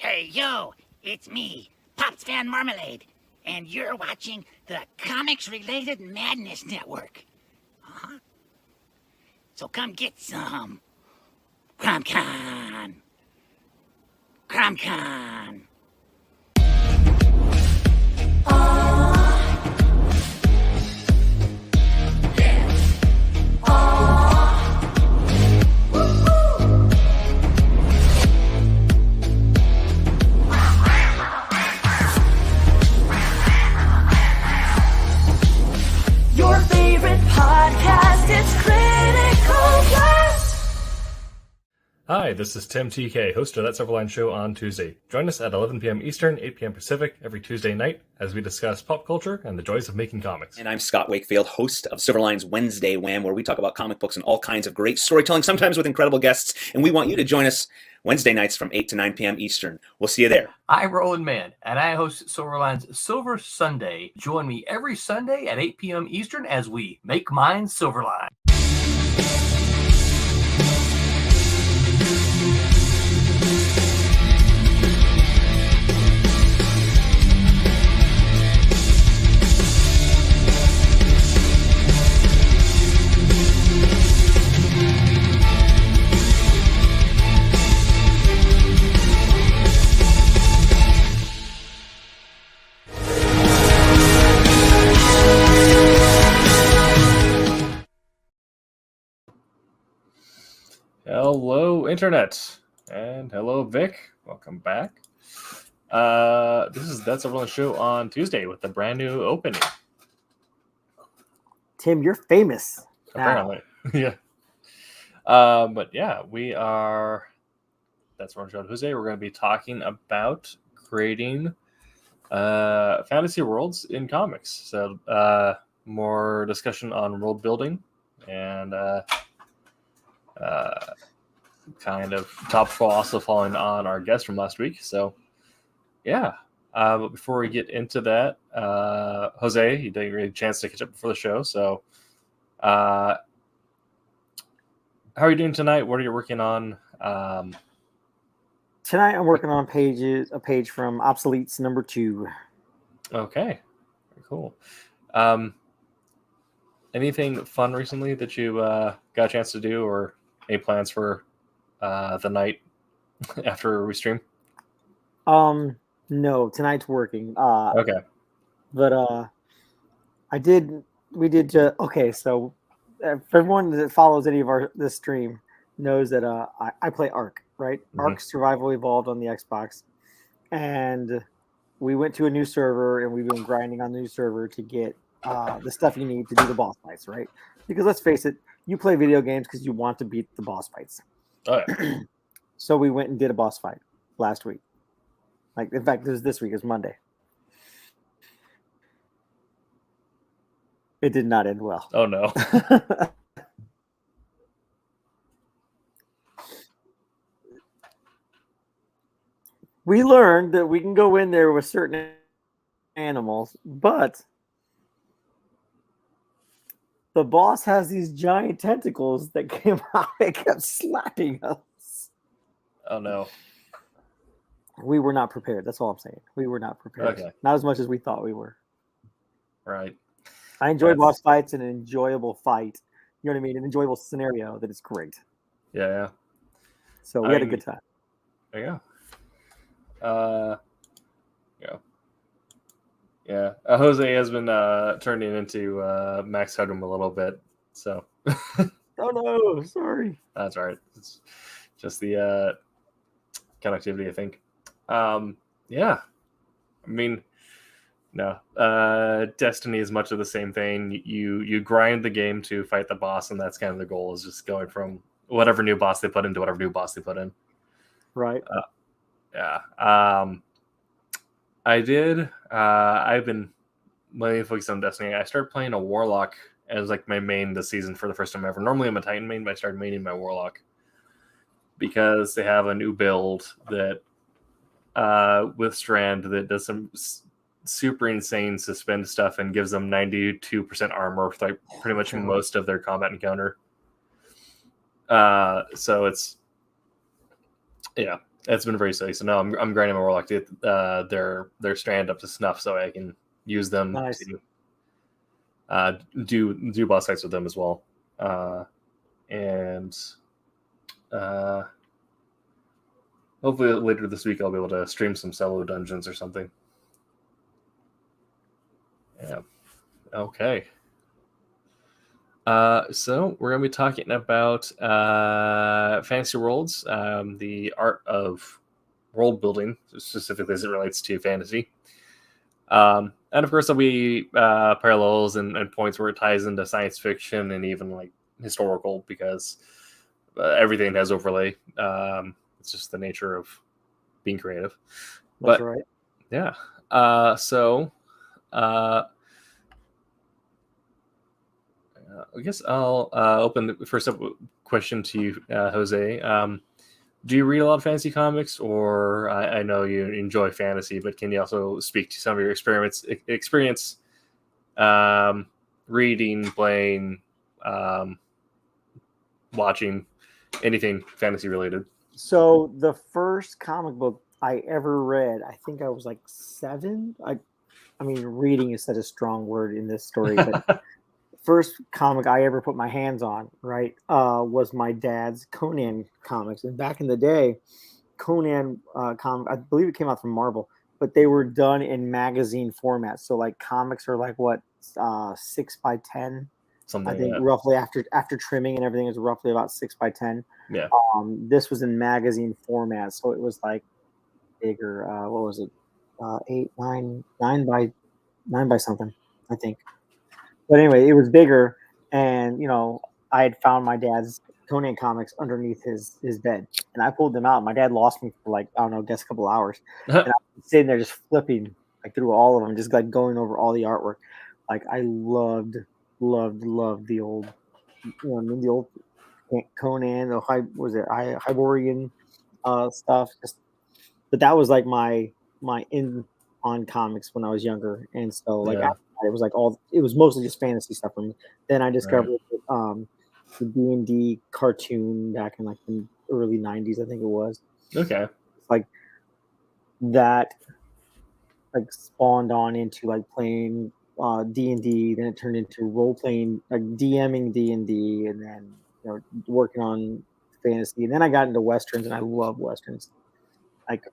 Hey, yo, it's me, Pops Van Marmalade, and you're watching the Comics-Related Madness Network. Uh-huh. So come get some. CromCon. CromCon. Your favorite podcast, it's Critical Blast. Hi, this is Tim TK, host of That Silverline Show on Tuesday. Join us at 11 p.m. Eastern, 8 p.m. Pacific every Tuesday night as we discuss pop culture and the joys of making comics. And I'm Scott Wakefield, host of Silverline's Wednesday Wham, where we talk about comic books and all kinds of great storytelling, sometimes with incredible guests. And we want you to join us Wednesday nights from 8 to 9 p.m. Eastern. We'll see you there. I'm Roland Mann, and I host Silverline's Silver Sunday. Join me every Sunday at 8 p.m. Eastern as we make mine Silverline. Hello, Internet, and hello, Vic. Welcome back. This is That Silverline Show on Tuesday with a brand new opening. Tim, you're famous. Apparently, yeah. But yeah, we are. That's Silverline Show on Tuesday. We're going to be talking about creating fantasy worlds in comics. So more discussion on world building and kind of topical, also following on our guest from last week. So yeah, but before we get into that, Jose, you didn't get a chance to catch up before the show. So how are you doing tonight? What are you working on? Tonight I'm working on a page from Obsoletes number 2. Okay, very cool. Anything fun recently that you got a chance to do, or any plans for the night after we stream? No, tonight's working. Okay. But we did okay, so for everyone that follows any of this stream knows that I play Ark, right? Mm-hmm. Ark Survival Evolved on the Xbox. And we went to a new server and we've been grinding on the new server to get the stuff you need to do the boss fights, right? Because let's face it, you play video games because you want to beat the boss fights. Oh, yeah. So we went and did a boss fight last week. Like, in fact, this week is Monday. It did not end well. Oh, no. We learned that we can go in there with certain animals, but the boss has these giant tentacles that came out and kept slapping us. Oh, no. We were not prepared. That's all I'm saying. We were not prepared. Okay. Not as much as we thought we were. Right. I enjoy boss fights and an enjoyable fight. You know what I mean? An enjoyable scenario that is great. Yeah. So we had a good time. There you go. Yeah. Jose has been turning into Max Headroom a little bit. So. Oh, no. Sorry. That's all right. It's just the connectivity, I think. Yeah. I mean, no. Destiny is much of the same thing. You grind the game to fight the boss, and that's kind of the goal, is just going from whatever new boss they put into whatever new boss they put in. Right. Yeah. I did. I've been mainly focused on Destiny. I started playing a Warlock as like my main this season for the first time ever. Normally I'm a Titan main, but I started maining my Warlock because they have a new build that with Strand that does some super insane suspend stuff and gives them 92% armor with like pretty much most of their combat encounter. So it's it's been very silly. So now I'm grinding my warlock to get their strand up to snuff, so I can use them Nice. to do boss fights with them as well. And hopefully later this week I'll be able to stream some solo dungeons or something. Yeah. Okay. So we're going to be talking about Fantasy Worlds, the art of world building, specifically as it relates to fantasy. And of course, there'll be parallels and points where it ties into science fiction and even like historical, because everything has overlay. It's just the nature of being creative. That's But right. yeah. So I guess I'll open the first up question to you, Jose. Do you read a lot of fantasy comics, or I know you enjoy fantasy, but can you also speak to some of your experience reading, playing, watching, anything fantasy related? So the first comic book I ever read, I think I was like 7. I mean, reading is such a strong word in this story, but first comic I ever put my hands on, right, was my dad's Conan comics. And back in the day, Conan comic, I believe it came out from Marvel, but they were done in magazine format. So like comics are like what, 6x10. Something I think like that. roughly after trimming and everything is roughly about 6x10. Yeah. This was in magazine format, so it was like bigger. What was it? 9 by something, I think. But anyway, it was bigger, and I had found my dad's Conan comics underneath his bed, and I pulled them out. My dad lost me for like, I don't know, guess a couple hours, and I was sitting there just flipping like through all of them, just like going over all the artwork. Like I loved the old, the old Conan, the Hyborian stuff. But that was like my in on comics when I was younger, and so like Yeah. after that, it was mostly just fantasy stuff for me. Then I discovered the D&D cartoon back in like the early 90s, I think it was. Okay. It's like that like spawned on into like playing D&D, then it turned into role playing, like DMing D&D, and then working on fantasy. And then I got into westerns, and I love westerns. Like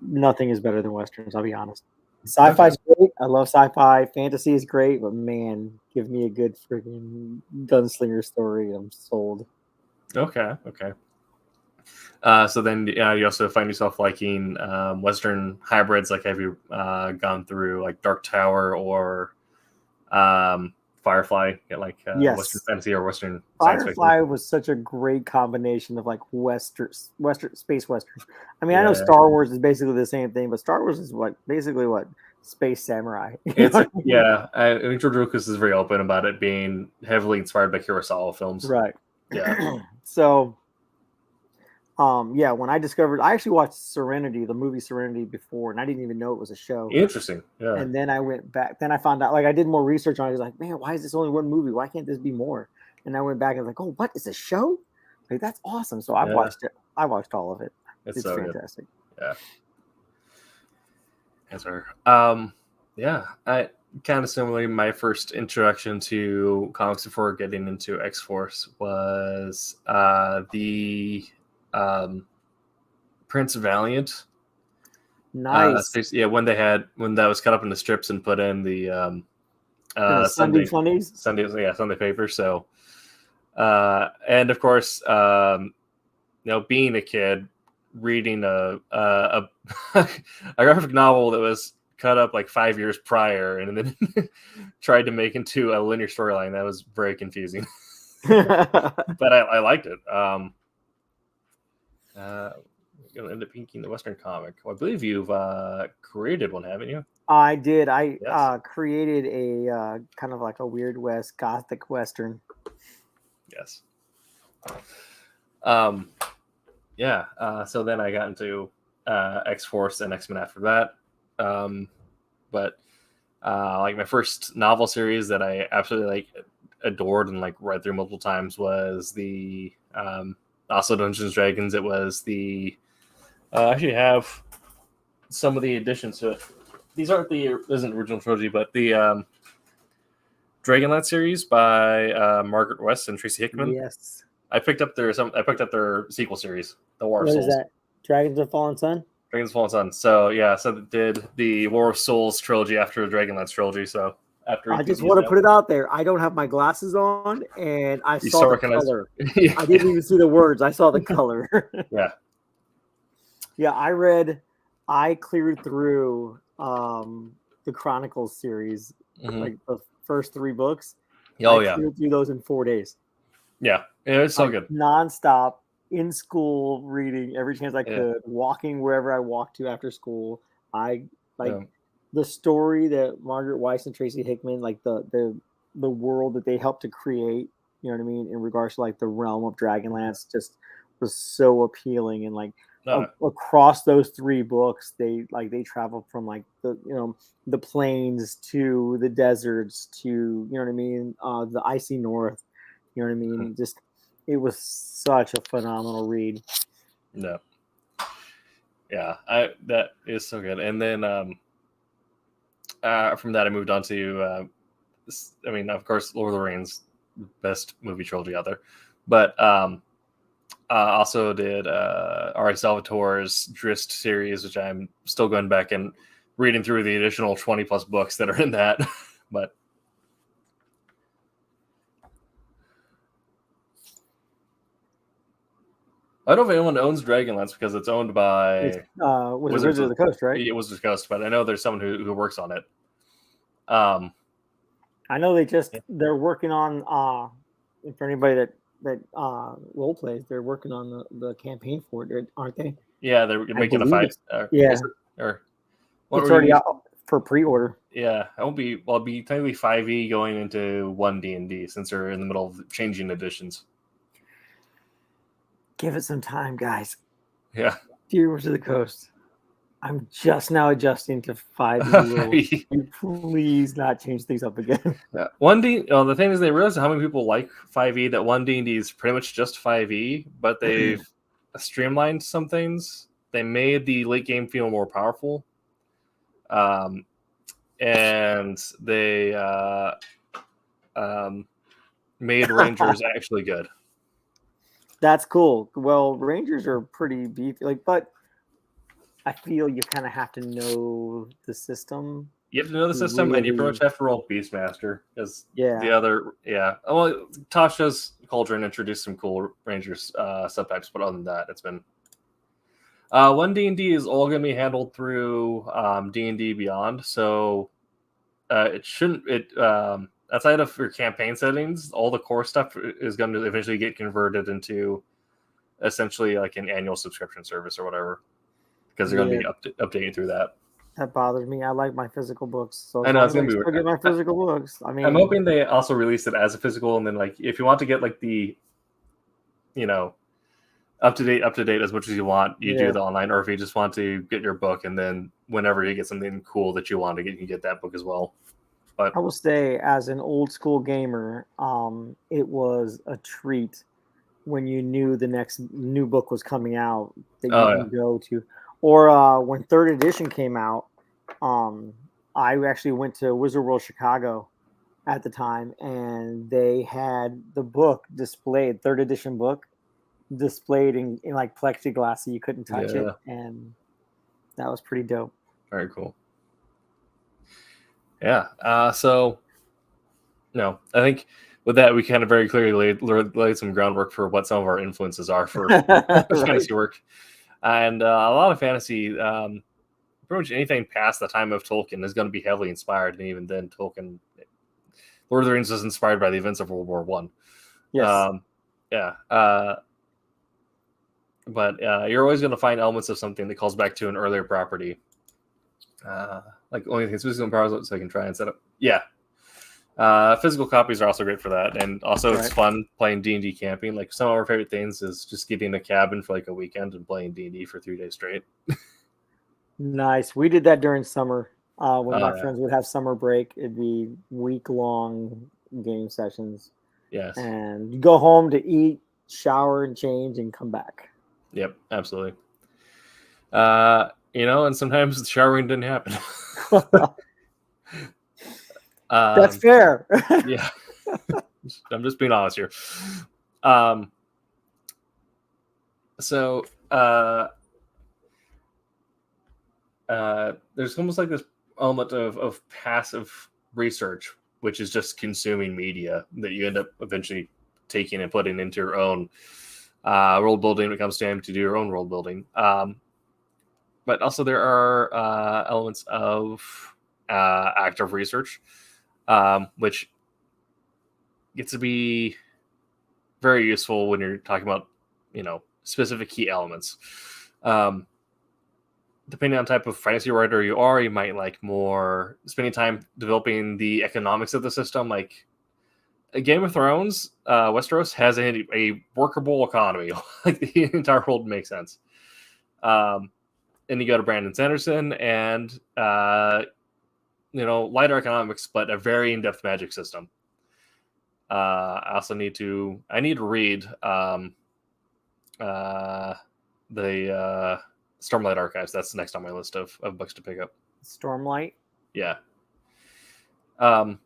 nothing is better than westerns, I'll be honest. Sci-fi's great. I love sci-fi. Fantasy is great, but man, give me a good freaking gunslinger story. I'm sold. Okay. So then you also find yourself liking Western hybrids. Like, have you gone through like Dark Tower or Firefly? Like Yes. Western fantasy or Western science fiction? Firefly was such a great combination of like Western space Western. I mean, I know Star Wars is basically the same thing, but Star Wars is basically what Space Samurai. It's yeah. I think George Lucas is very open about it being heavily inspired by Kurosawa films. Right. Yeah. So, when I actually watched Serenity, the movie Serenity, before, and I didn't even know it was a show. Interesting. Yeah. And then I went back. Then I found out, like, I did more research on it. I was like, man, why is this only one movie? Why can't this be more? And I went back and was like, oh, what is a show? Like, that's awesome. So I watched it. I watched all of it. It's so fantastic. Good. Yeah. Yes, sir. I kind of similarly, my first introduction to comics before getting into X-Force was the Prince Valiant. Nice. When that was cut up into strips and put in the Sunday Funnies. Sunday paper. So, and of course, being a kid, reading a graphic novel that was cut up like 5 years prior and then tried to make into a linear storyline, that was very confusing. But I liked it. You'll end up inking the Western comic. Well, I believe you've created one, haven't you? I did. I created a kind of like a Weird West Gothic Western. Yes. So then I got into X-Force and X-Men after that. But like my first novel series that I absolutely adored and read through multiple times was the also Dungeons & Dragons. It was the I actually have some of the additions to it. These aren't isn't original trilogy, but the Dragonlance series by Margaret West and Tracy Hickman. Yes. I picked up their sequel series, The War of What Souls. is that? Dragons of Fallen Sun? Dragons of Fallen Sun. So it did the War of Souls trilogy after the Dragonlance trilogy. So after I just want to put it out there. I don't have my glasses on, and I You saw still the recognize- color. yeah. I didn't even see the words. I saw the color. Yeah. Yeah, I cleared through the Chronicles series, Mhm. like the first 3 books. Oh I yeah. cleared through those in 4 days. Yeah. It's so Like, good. nonstop, in school, reading every chance I Yeah. could, walking wherever I walked to after school. Yeah. The story that Margaret Weiss and Tracy Hickman, like the world that they helped to create, you know what I mean, in regards to like the realm of Dragonlance, just was so appealing. And like across those 3 books, they traveled from like the plains to the deserts to, you know what I mean, the icy north, you know what I mean. Just it was such a phenomenal read. No. Yeah, that is so good. And then from that, I moved on to, of course, Lord of the Rings, best movie trilogy out there. But also did R.A. Salvatore's Drizzt series, which I'm still going back and reading through the additional 20 plus books that are in that. But I don't know if anyone owns Dragonlance because it's owned by Wizards of the Coast, right? Yeah, Wizards of the Coast, but I know there's someone who works on it. I know they're working on for anybody that role plays, they're working on the campaign for it, aren't they? Yeah, they're making a fight. Yeah, it's already out for pre-order. Yeah, it'll be technically 5e going into 1 D&D since they're in the middle of changing editions. Give it some time, guys. Yeah. Viewers of the Coast, I'm just now adjusting to 5e rules. Please not change things up again. Yeah. 1D. The thing is, they realize how many people like 5e that 1 D&D is pretty much just 5e, but they've streamlined some things. They made the late game feel more powerful, and they made Rangers actually good. That's cool. Well, Rangers are pretty beefy, but I feel you kind of have to know the system. You have to know the system, and you pretty much have to roll Beastmaster as the other. Yeah. Well, Tasha's Cauldron introduced some cool Rangers subtypes, but other than that, it's been 1 D&D is all going to be handled through D&D Beyond, so it shouldn't. Outside of your campaign settings, all the core stuff is going to eventually get converted into essentially like an annual subscription service or whatever, because they're going to be updating through that. That bothers me. I like my physical books, so I know it's going to be weird. Get my physical books. I mean, I'm hoping they also release it as a physical, and then like if you want to get like the, up to date as much as you want, you do the online, or if you just want to get your book, and then whenever you get something cool that you want to get, you can get that book as well. But I will say, as an old school gamer, it was a treat when you knew the next new book was coming out that you can go to. Or when 3rd edition came out, I actually went to Wizard World Chicago at the time, and they had the book displayed, 3rd edition book displayed in like plexiglass, so you couldn't touch it, and that was pretty dope. Very cool. Yeah. So, no, I think with that, we kind of very clearly laid some groundwork for what some of our influences are for fantasy work. And a lot of fantasy, pretty much anything past the time of Tolkien is going to be heavily inspired. And even then, Tolkien, Lord of the Rings was inspired by the events of World War One. Yes. But you're always going to find elements of something that calls back to an earlier property. Like only things physical powers, so I can try and set up. Yeah. Physical copies are also great for that, and also it's fun playing D&D camping. Like some of our favorite things is just getting a cabin for like a weekend and playing D&D for 3 days straight. Nice. We did that during summer when my friends would have summer break. It'd be week-long game sessions. Yes. And you go home to eat, shower, and change, and come back. Yep, absolutely. And sometimes the showering didn't happen. That's fair. Yeah. I'm just being honest here. So there's almost like this element of passive research, which is just consuming media that you end up eventually taking and putting into your own world building when it comes time to do your own world building. But also there are elements of active research, which gets to be very useful when you're talking about, specific key elements. Depending on the type of fantasy writer you are, you might like more spending time developing the economics of the system. Like a Game of Thrones, Westeros has a workable economy. Like the entire world makes sense. And you go to Brandon Sanderson and, lighter economics, but a very in-depth magic system. I also need to read the Stormlight Archives. That's next on my list of books to pick up. Stormlight. Yeah. I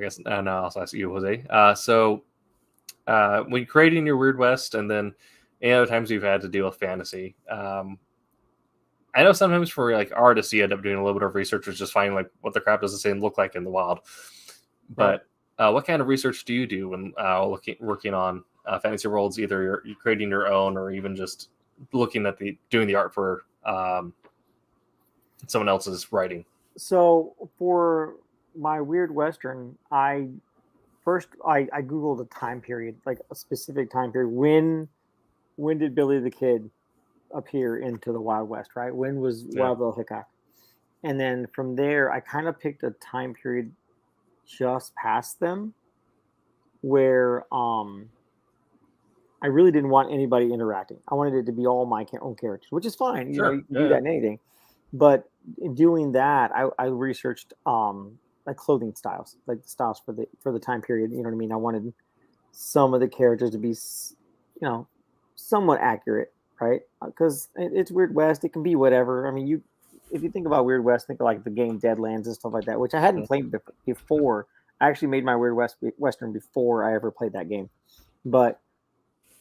guess now I'll ask you, Jose. When creating your Weird West, and then any other times you've had to deal with fantasy, I know sometimes for like artists, you end up doing a little bit of research, which is finding like what the crap does the same look like in the wild. But what kind of research do you do when working on fantasy worlds? Either you're creating your own, or even just looking at doing the art for someone else's writing. So for my Weird Western, I googled a time period, like a specific time period. When did Billy the Kid appear into the Wild West, right? When was Wild Bill Hickok? And then from there, I kind of picked a time period just past them where I really didn't want anybody interacting. I wanted it to be all my own characters, which is fine. You can do that in anything. But in doing that, I researched like clothing styles, like the styles for the time period. You know what I mean? I wanted some of the characters to be, somewhat accurate, right? Because it's Weird West. It can be whatever. I mean, if you think about Weird West, think of like the game Deadlands and stuff like that, which I hadn't played before. I actually made my Weird Western before I ever played that game. But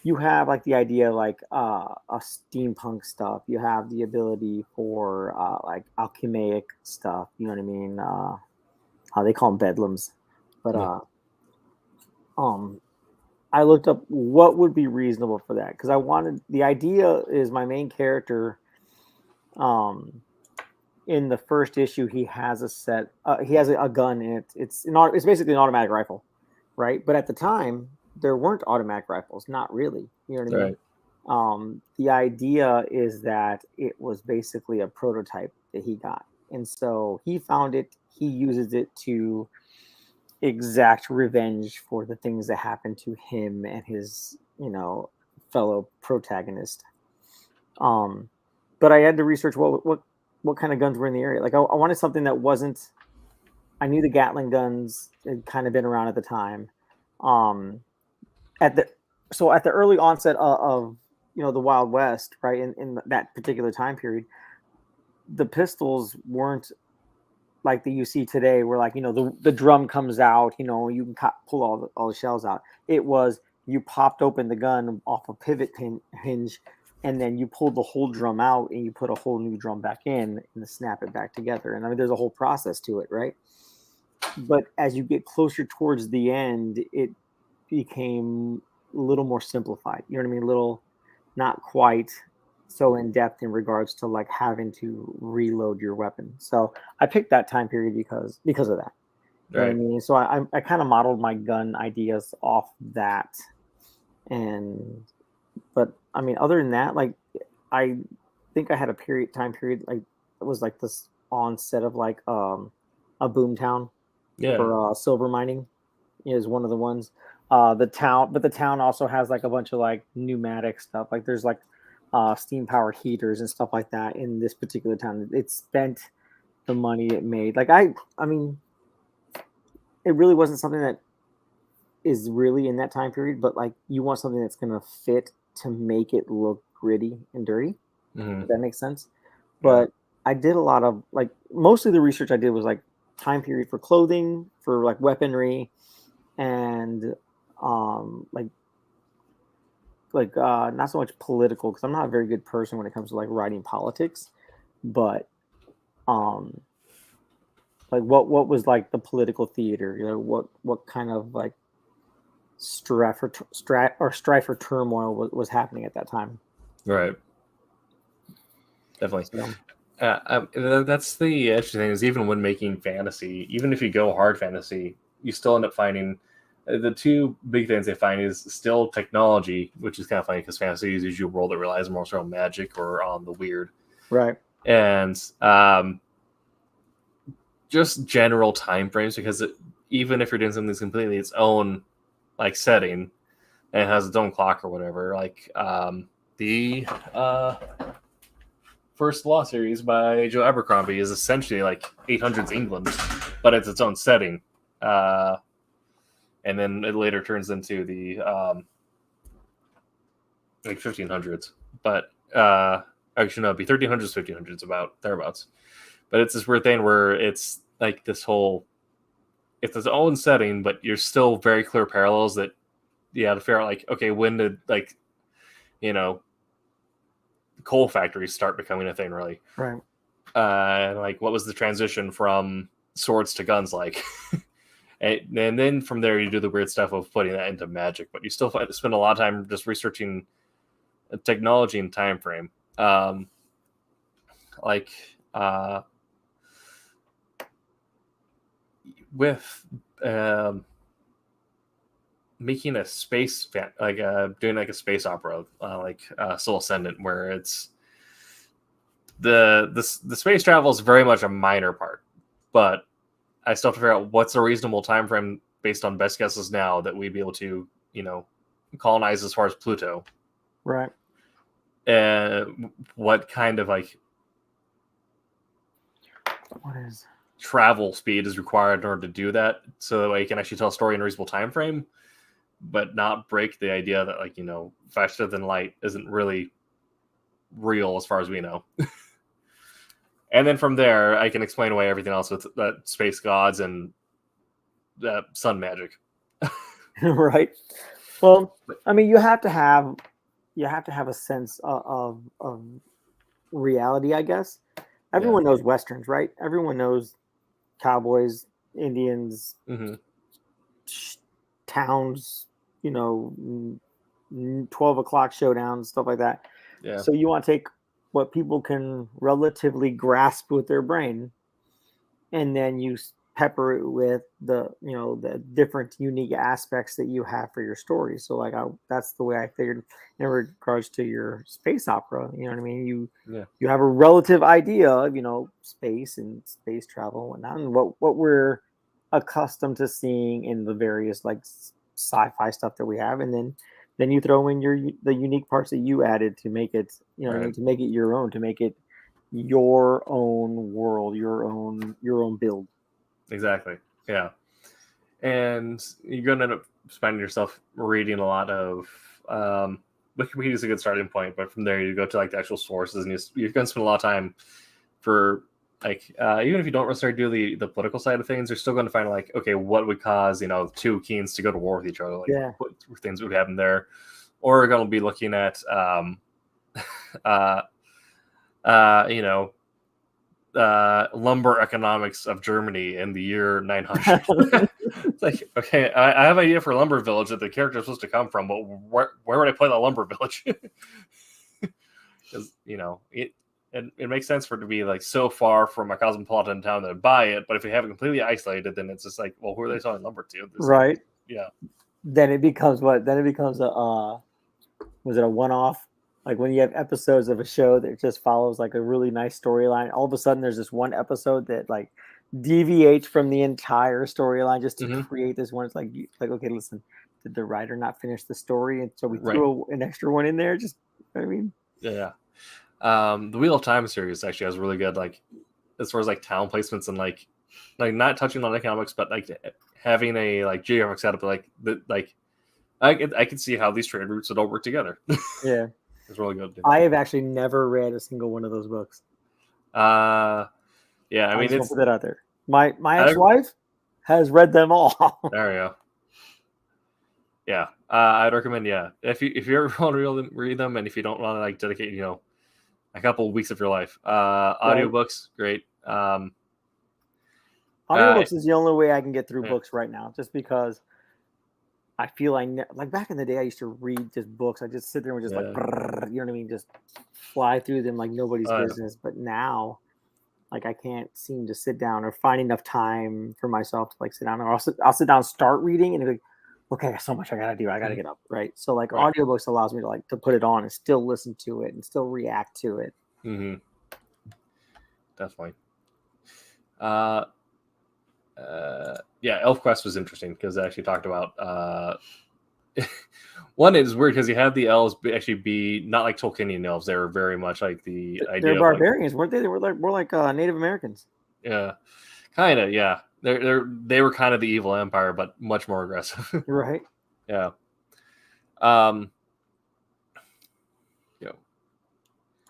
you have like the idea like a steampunk stuff. You have the ability for like alchemaic stuff. You know what I mean? How they call them bedlams. But I looked up what would be reasonable for that, because the idea is my main character, in the first issue, he has a gun, and it's basically an automatic rifle, right? But at the time, there weren't automatic rifles, not really. You know what I mean? The idea is that it was basically a prototype that he got, and so he found it. He uses it to exact revenge for the things that happened to him and his, fellow protagonist. But I had to research what kind of guns were in the area. Like I wanted something that wasn't. I knew the Gatling guns had kind of been around at the time. At the early onset of the Wild West, right, in that particular time period, the pistols weren't like that you see today, where like the drum comes out, you can pull all the shells out. It was, you popped open the gun off a pivot hinge, and then you pulled the whole drum out and you put a whole new drum back in and snap it back together. And I mean, there's a whole process to it, right? But as you get closer towards the end, it became a little more simplified. You know what I mean? Little, not quite so in depth in regards to like having to reload your weapon. So I picked that time period because of that. You know what I mean? So I kind of modeled my gun ideas off that. But I mean, other than that, like I think I had a time period like it was like this onset of like a boomtown for silver mining is one of the ones. The town also has like a bunch of like pneumatic stuff. Like there's like steam powered heaters and stuff like that in this particular town. It spent the money it made. Like I mean, it really wasn't something that is really in that time period, but like you want something that's going to fit to make it look gritty and dirty. If that makes sense. But I did a lot of like mostly the research I did was like time period for clothing, for like weaponry, and not so much political, because I'm not a very good person when it comes to like writing politics, but like what was like the political theater, you know, what kind of like strife or turmoil was happening at that time. Right. Definitely. That's the interesting thing, is even when making fantasy, even if you go hard fantasy, you still end up finding the two big things they find is still technology, which is kind of funny because fantasy is usually a world that relies more on magic or on the weird. Right. And just general time frames, because even if you're doing something that's completely its own like setting and it has its own clock or whatever, like the first Law series by Joe Abercrombie is essentially like 800s England, but it's its own setting. And then it later turns into the like 1500s. But actually, no, it'd be 1300s, 1500s, about thereabouts. But it's this weird thing where it's like this whole, it's its own setting, but you're still very clear parallels that you have to figure out, like, okay, when did, like, you know, coal factories start becoming a thing, really? Right. Like, what was the transition from swords to guns like? And then from there, you do the weird stuff of putting that into magic, but you still spend a lot of time just researching technology and time frame. With making a space doing like a space opera, like Soul Ascendant, where it's the space travel is very much a minor part, but I still have to figure out what's a reasonable time frame based on best guesses now that we'd be able to, you know, colonize as far as Pluto. Right. And what kind of like travel speed is required in order to do that, so that way you can actually tell a story in a reasonable time frame, but not break the idea that, like, you know, faster than light isn't really real as far as we know. And then from there, I can explain away everything else with space gods and sun magic. Right. Well, I mean, you have to have a sense of reality, I guess. Everyone knows Westerns, right? Everyone knows cowboys, Indians, towns, you know, 12 o'clock showdowns, stuff like that. Yeah. So you want to take what people can relatively grasp with their brain, and then you pepper it with the, you know, the different unique aspects that you have for your story. So like that's the way I figured in regards to your space opera. You know what I mean? You have a relative idea of, you know, space and space travel and whatnot, and what we're accustomed to seeing in the various like sci-fi stuff that we have, and then you throw in the unique parts that you added to make it, you know, what I mean, to make it your own, to make it your own world, your own build. Exactly. Yeah. And you're going to end up spending yourself reading a lot of Wikipedia is a good starting point, but from there you go to like the actual sources, and you're going to spend a lot of time for like even if you don't necessarily do the political side of things, you're still going to find like, okay, what would cause, you know, two kings to go to war with each other? Like, what things would happen there? Or we're going to be looking at you know, lumber economics of Germany in the year 900. It's like, okay, I have an idea for a lumber village that the character is supposed to come from, but where would I play the lumber village? Because, you know, it makes sense for it to be like so far from a cosmopolitan town that would buy it, but if we have it completely isolated, then it's just like, well, who are they selling lumber to? Right. Yeah. Then it becomes what? Then it becomes a was it a one-off? Like when you have episodes of a show that just follows like a really nice storyline, all of a sudden there's this one episode that like deviates from the entire storyline just to create this one. It's like okay, listen, did the writer not finish the story, and so we threw an extra one in there? Just, you know what I mean, yeah. The Wheel of Time series actually has really good, like, as far as like town placements and like not touching on economics, but like having a like geographic setup, like I can see how these trade routes would all work together. Yeah. It's really good. I have actually never read a single one of those books. Yeah, I mean, just it's put that out there. My ex-wife has read them all. there we go. Yeah, I'd recommend. Yeah, if you ever want to read them, and if you don't want to like dedicate, a couple of weeks of your life, audiobooks, great. Audiobooks is the only way I can get through Yeah. books right now, just because I feel like back in the day, I used to read just books. I just sit there and just like, brrr, you know what I mean? Just fly through them like nobody's business. But now, like, I can't seem to sit down or find enough time for myself to like sit down. Or I'll sit down, start reading, and be like, okay, so much I gotta do. I gotta get up, right? So like, audiobooks allows me to put it on and still listen to it and still react to it. Mm-hmm. Definitely. Yeah, ElfQuest was interesting because I actually talked about one is weird because you had the elves actually be not like Tolkienian elves. They were very much like the idea They're of barbarians, weren't they? They were like more like Native Americans. Yeah, kind of. Yeah, they were kind of the evil empire, but much more aggressive. Right. Yeah. I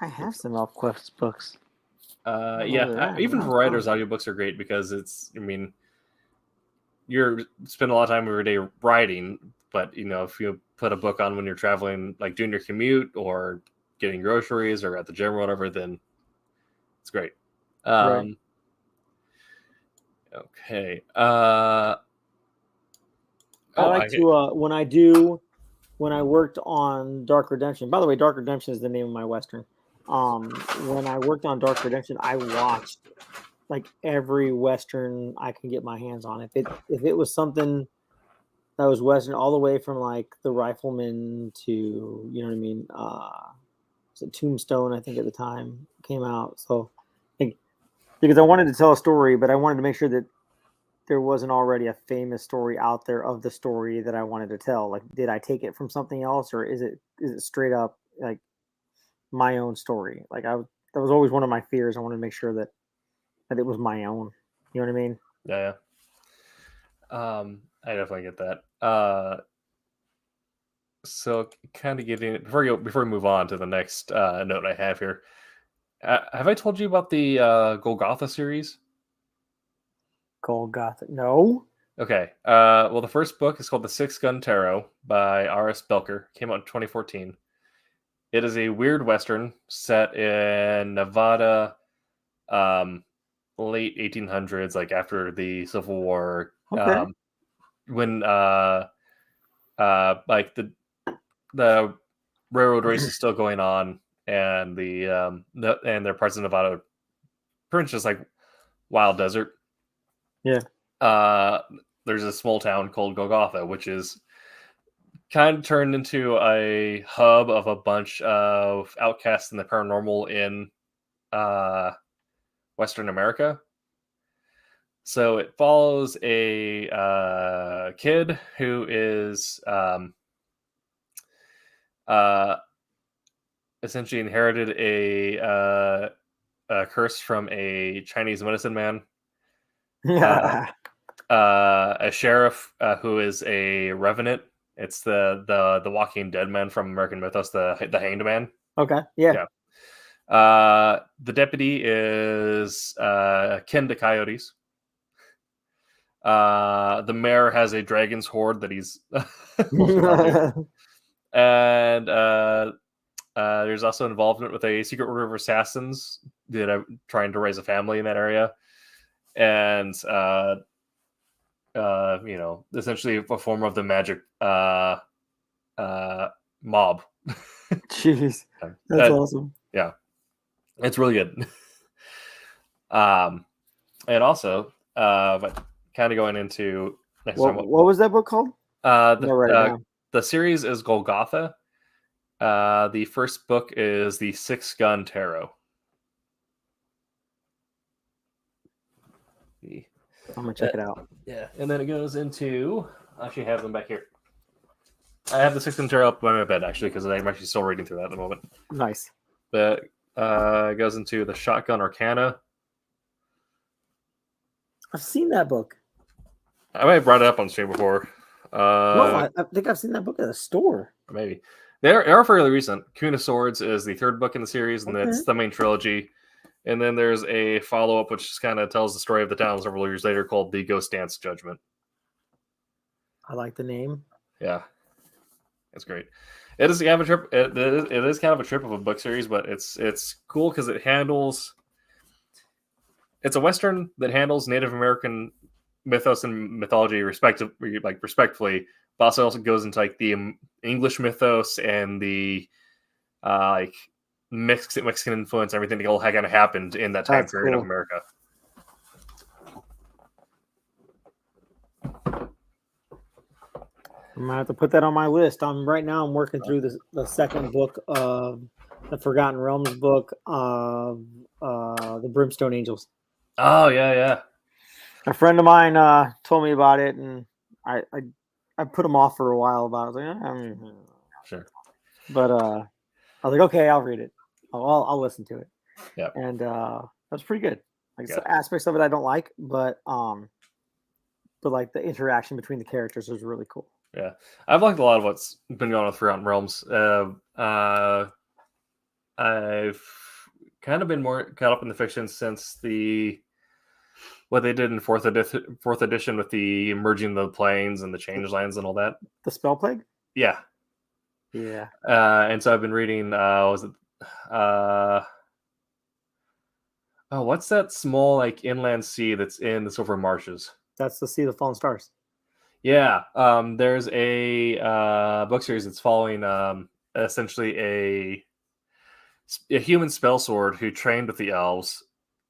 have some ElfQuest books. Even for writers, audiobooks are great because you're spend a lot of time every day writing, but if you put a book on when you're traveling, like doing your commute or getting groceries or at the gym or whatever, then it's great. Right. Okay. I like to when I worked on Dark Redemption. By the way, Dark Redemption is the name of my Western. When I worked on Dark Redemption, I watched like every Western I can get my hands on. If it was something that was Western, all the way from like The Rifleman to, you know what I mean? Was it Tombstone, I think at the time came out. So because I wanted to tell a story, but I wanted to make sure that there wasn't already a famous story out there of the story that I wanted to tell. Like, did I take it from something else, or is it straight up like my own story? Like that was always one of my fears. I wanted to make sure that it was my own. You know what I mean? Yeah. I definitely get that. So kind of getting before we move on to the next note I have here. Have I told you about the Golgotha series? Golgotha? No. Okay. Well, the first book is called The Six Gun Tarot by R.S. Belker. Came out in 2014. It is a weird Western set in Nevada, late 1800s, like after the Civil War. Okay. When like the railroad race is still going on, and and their parts of Nevada pretty much just like wild desert. Yeah. There's a small town called Golgotha, which is kind of turned into a hub of a bunch of outcasts in the paranormal in Western America. So it follows a kid who is essentially inherited a curse from a Chinese medicine man. Yeah. A sheriff who is a revenant. It's the Walking Dead man from American Mythos, the Hanged Man. Okay. Yeah. The deputy is kin to coyotes. The mayor has a dragon's horde that he's and there's also involvement with a secret order of assassins that are trying to raise a family in that area, and essentially a form of the magic mob. Jeez, that's awesome. Yeah, it's really good. And also, but kind of going into next time. What was that book called? The series is Golgotha. The first book is The Six Gun Tarot. I'm gonna check it out. Yeah, and then it goes into. I actually have them back here. I have the Six Gun Tarot up by my bed actually because I'm actually still reading through that at the moment. Nice. But it goes into the Shotgun Arcana. I've seen that book. I might have brought it up on stream before. No, I think I've seen that book at a store. Maybe. They are fairly recent. Queen of Swords is the third book in the series, and that's the main trilogy. And then there's a follow-up which just kind of tells the story of the town several years later called The Ghost Dance Judgment. I like the name. Yeah. It's great. It is kind of a trip. It is kind of a trip of a book series, but it's cool because it handles. It's a Western that handles Native American mythos and mythology respectively, but also goes into like the English mythos and the like Mexican influence, everything that all kind of happened in that time period of America. I'm gonna have to put that on my list. I'm working through the second book of the Forgotten Realms book of the Brimstone Angels. Oh yeah. A friend of mine told me about it, and I put him off for a while about it. I was like, sure. But I was like, okay, I'll read it. I'll listen to it. Yeah. And that's pretty good. Like some aspects of it I don't like, but like the interaction between the characters was really cool. Yeah, I've liked a lot of what's been going on with Forgotten Realms. I've kind of been more caught up in the fiction since what they did in fourth edition with the merging the planes and the changelands and all that. The Spell Plague? Yeah. Yeah. And so I've been reading. What's that small like inland sea that's in the Silver Marshes? That's the Sea of the Fallen Stars. Yeah, there's a book series that's following essentially a human spell sword who trained with the elves,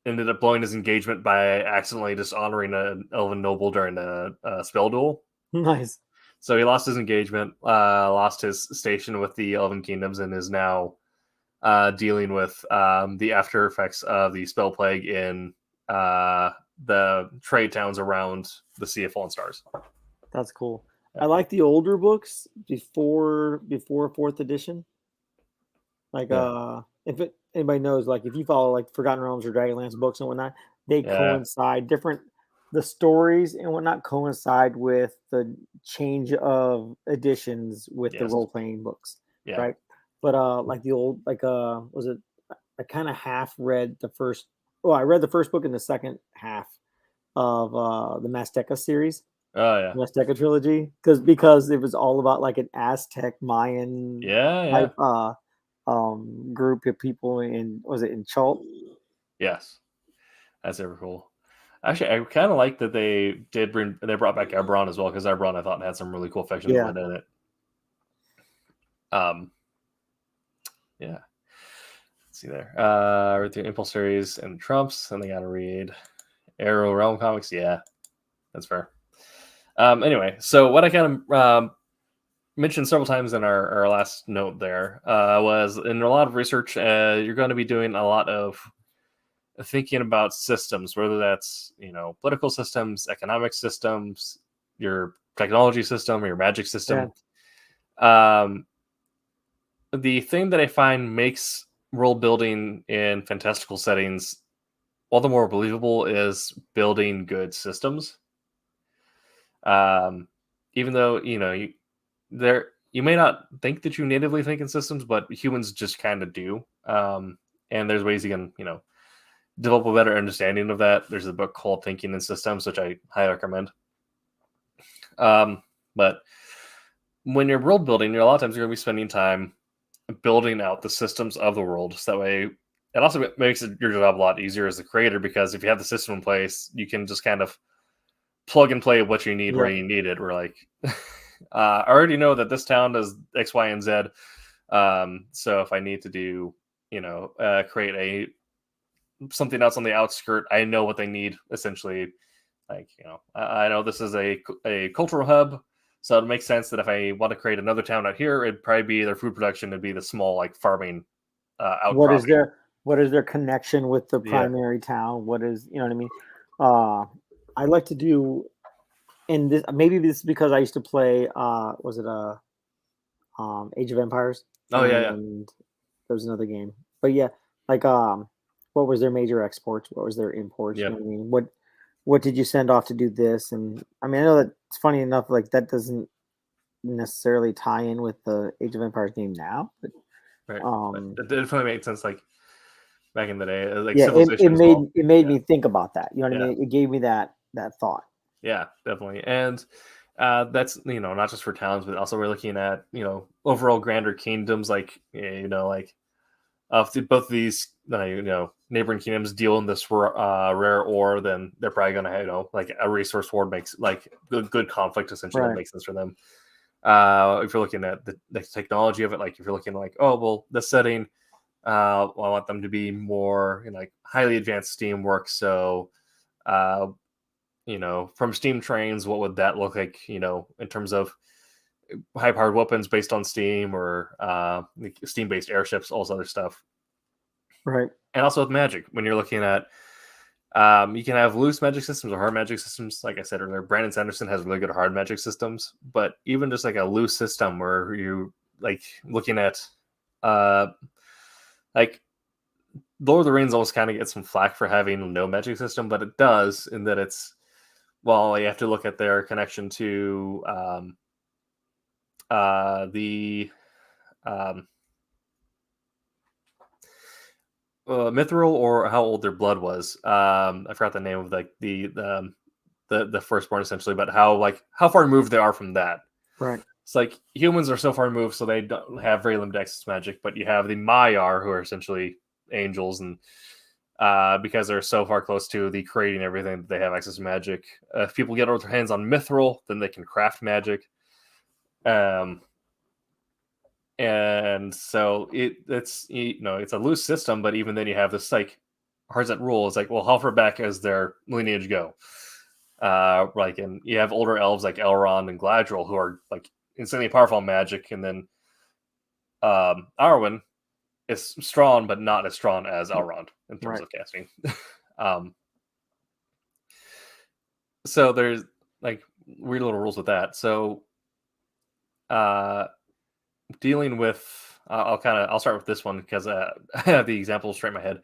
ended up blowing his engagement by accidentally dishonoring an elven noble during a spell duel. Nice. So he lost his engagement, lost his station with the Elven Kingdoms, and is now dealing with the after effects of the spell plague in the trade towns around the Sea of Fallen Stars. That's cool. I like the older books before fourth edition. Like if anybody knows, like if you follow like Forgotten Realms or Dragonlance books and whatnot, they coincide the stories and whatnot coincide with the change of editions with the role playing books. Yeah. Right. But like the old was it I kind of half read the first I read the first book and the second half of the Mazteca series. Oh yeah, Azteca trilogy because it was all about like an Aztec Mayan type group of people in Chult? Yes, that's ever cool. Actually, I kind of like that they brought back Eberron as well because Eberron I thought had some really cool fiction in it. Yeah. Let's see there. Read through Impulse series and Trumps, and they got to read Arrow Realm comics. Yeah, that's fair. Anyway, so what I kind of mentioned several times in our last note there was in a lot of research, you're going to be doing a lot of thinking about systems, whether that's political systems, economic systems, your technology system, or your magic system. Yeah. The thing that I find makes world building in fantastical settings all the more believable is building good systems. Even though you may not think that you natively think in systems, but humans just kind of do. And there's ways you can develop a better understanding of that. There's a book called Thinking in Systems, which I highly recommend. But when you're world building, a lot of times you're going to be spending time building out the systems of the world. So that way, it also makes your job a lot easier as the creator, because if you have the system in place, you can just kind of plug and play what you need where you need it. We're like, I already know that this town does X, Y, and Z. So if I need to do, create something else on the outskirt, I know what they need essentially. Like, I know this is a cultural hub. So it makes sense that if I want to create another town out here, it'd probably be their food production. It'd be the small farming outcropping. What is their connection with the primary town? What is what I mean? I like to do, and this is because I used to play. Was it Age of Empires? Oh yeah. And there was another game, but yeah, what was their major exports? What was their imports? Yeah. You know what I mean? what did you send off to do this? And I mean, I know that it's funny enough, like that doesn't necessarily tie in with the Age of Empires game now, but Right. But it definitely made sense, like back in the day, like yeah, Civilization. it made me think about that. You know what I Yeah. mean? It gave me that thought. Yeah, definitely. And that's, not just for towns, but also we're looking at, overall grander kingdoms, like, like if both of these, neighboring kingdoms deal in this rare ore, then they're probably going to, like a resource war makes like good conflict essentially that makes sense for them. If you're looking at the technology of it, like if you're looking like, oh, well, the setting, I want them to be more like highly advanced steam work. So, from steam trains, what would that look like, in terms of high powered weapons based on steam or steam based airships, all this other stuff. Right. And also with magic, when you're looking at, you can have loose magic systems or hard magic systems. Like I said earlier, Brandon Sanderson has really good hard magic systems, but even just like a loose system where you like looking at, like Lord of the Rings always kind of gets some flack for having no magic system, but it does in that it's, well, you have to look at their connection to the mithril, or how old their blood was. I forgot the name of like the firstborn essentially, but how far removed they are from that. Right. It's like humans are so far removed, so they don't have very limited access to magic, but you have the Maiar, who are essentially angels, and because they're so far close to the creating everything, they have access to magic. If people get their hands on mithril, then they can craft magic. And so it's it's a loose system, but even then you have this like hard set rule. It's like, well, how far back does their lineage go? And you have older elves like Elrond and Galadriel who are like insanely powerful in magic, and then Arwen is strong, but not as strong as Elrond in terms of casting. So there's like weird little rules with that. So dealing with, I'll start with this one because I have the example straight in my head.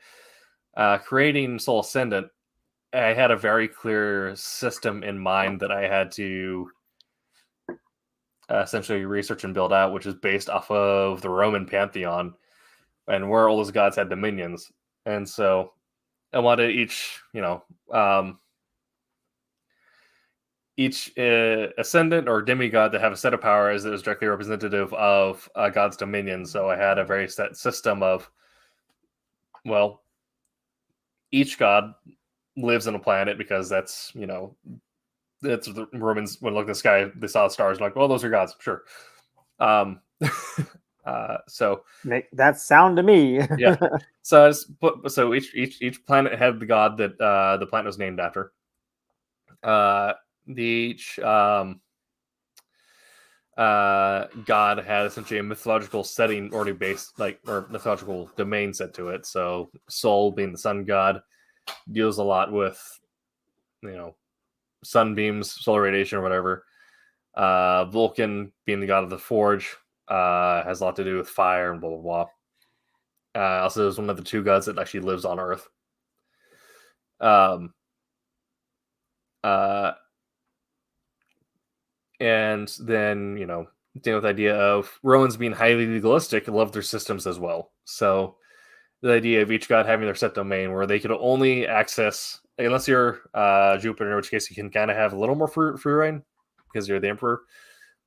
Creating Soul Ascendant, I had a very clear system in mind that I had to essentially research and build out, which is based off of the Roman pantheon and where all those gods had dominions. And so I wanted each ascendant or demigod to have a set of powers that was directly representative of God's dominion. So I had a very set system of, well, each god lives on a planet because that's the Romans, when looking at the sky, they saw the stars, like, well, those are gods, sure. So make that sound to me. Yeah. So each planet had the god that the planet was named after. Each god had essentially a mythological setting already based, or mythological domain set to it. So Sol, being the sun god, deals a lot with sunbeams, solar radiation, or whatever. Vulcan, being the god of the forge, has a lot to do with fire and blah blah blah. Also is one of the two gods that actually lives on Earth. And then, dealing with the idea of Romans being highly legalistic, love their systems as well. So the idea of each god having their set domain where they could only access, unless you're Jupiter, in which case you can kind of have a little more free reign because you're the emperor,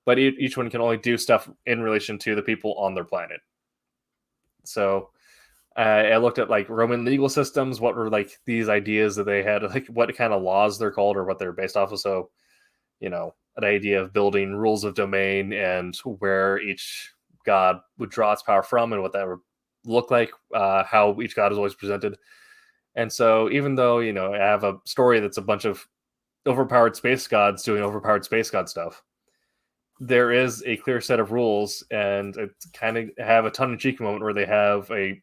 but each one can only do stuff in relation to the people on their planet. So I looked at like Roman legal systems, what were like these ideas that they had, like what kind of laws they're called or what they're based off of. So, an idea of building rules of domain and where each god would draw its power from and what that would look like, how each god is always presented. And so even though, I have a story that's a bunch of overpowered space gods doing overpowered space god stuff, there is a clear set of rules, and it kind of have a tongue-in-cheek moment where they have a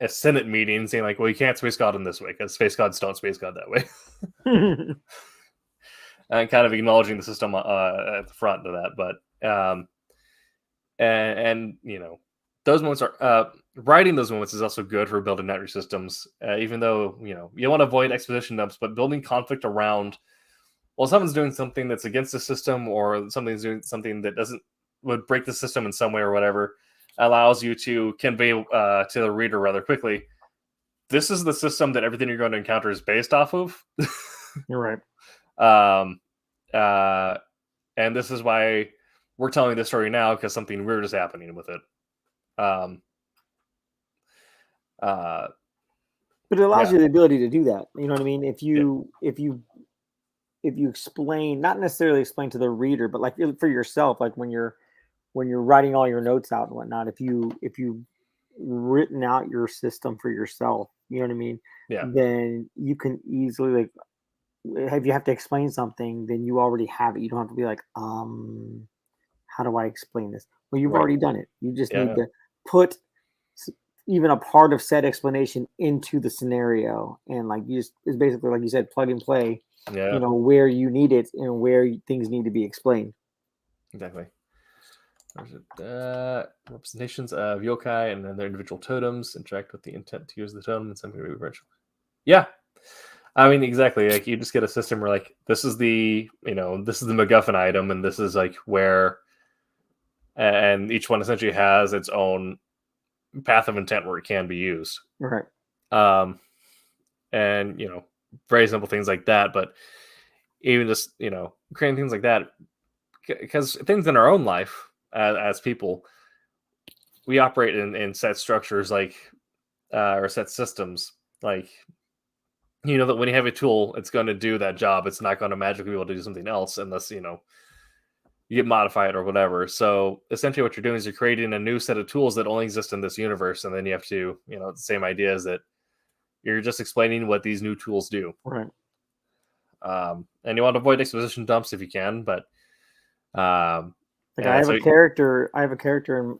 Senate meeting saying like, well, you can't space god in this way because space gods don't space god that way. And kind of acknowledging the system at the front of that. But, and those moments are writing those moments is also good for building out your systems. Even though you want to avoid exposition dumps, but building conflict around, well, someone's doing something that's against the system, or something's doing something that would break the system in some way or whatever, allows you to convey to the reader rather quickly, this is the system that everything you're going to encounter is based off of. You're right. And this is why we're telling this story now, because something weird is happening with it. But it allows you the ability to do that. You know what I mean? If you explain, not necessarily explain to the reader, but like for yourself, like when you're writing all your notes out and whatnot, if you written out your system for yourself, you know what I mean? Yeah. Then you can easily, if you have to explain something, then you already have it. You don't have to be like, how do I explain this? Well, you've already done it. You just need to put even a part of said explanation into the scenario, and it's basically, like you said, plug and play. Yeah. Where you need it and where things need to be explained. Exactly. Representations of yokai and then their individual totems interact with the intent to use the totem in some way eventually. Yeah. I mean, exactly. Like, you just get a system where, like, this is the MacGuffin item, and this is like where, and each one essentially has its own path of intent where it can be used. Right. And very simple things like that, but even just creating things like that, because things in our own life as people, we operate in set structures, like or set systems, like that when you have a tool, it's going to do that job. It's not going to magically be able to do something else unless you get modified or whatever. So essentially what you're doing is you're creating a new set of tools that only exist in this universe, and then you have to the same idea is that you're just explaining what these new tools do. Right. And you want to avoid exposition dumps if you can, but I have a character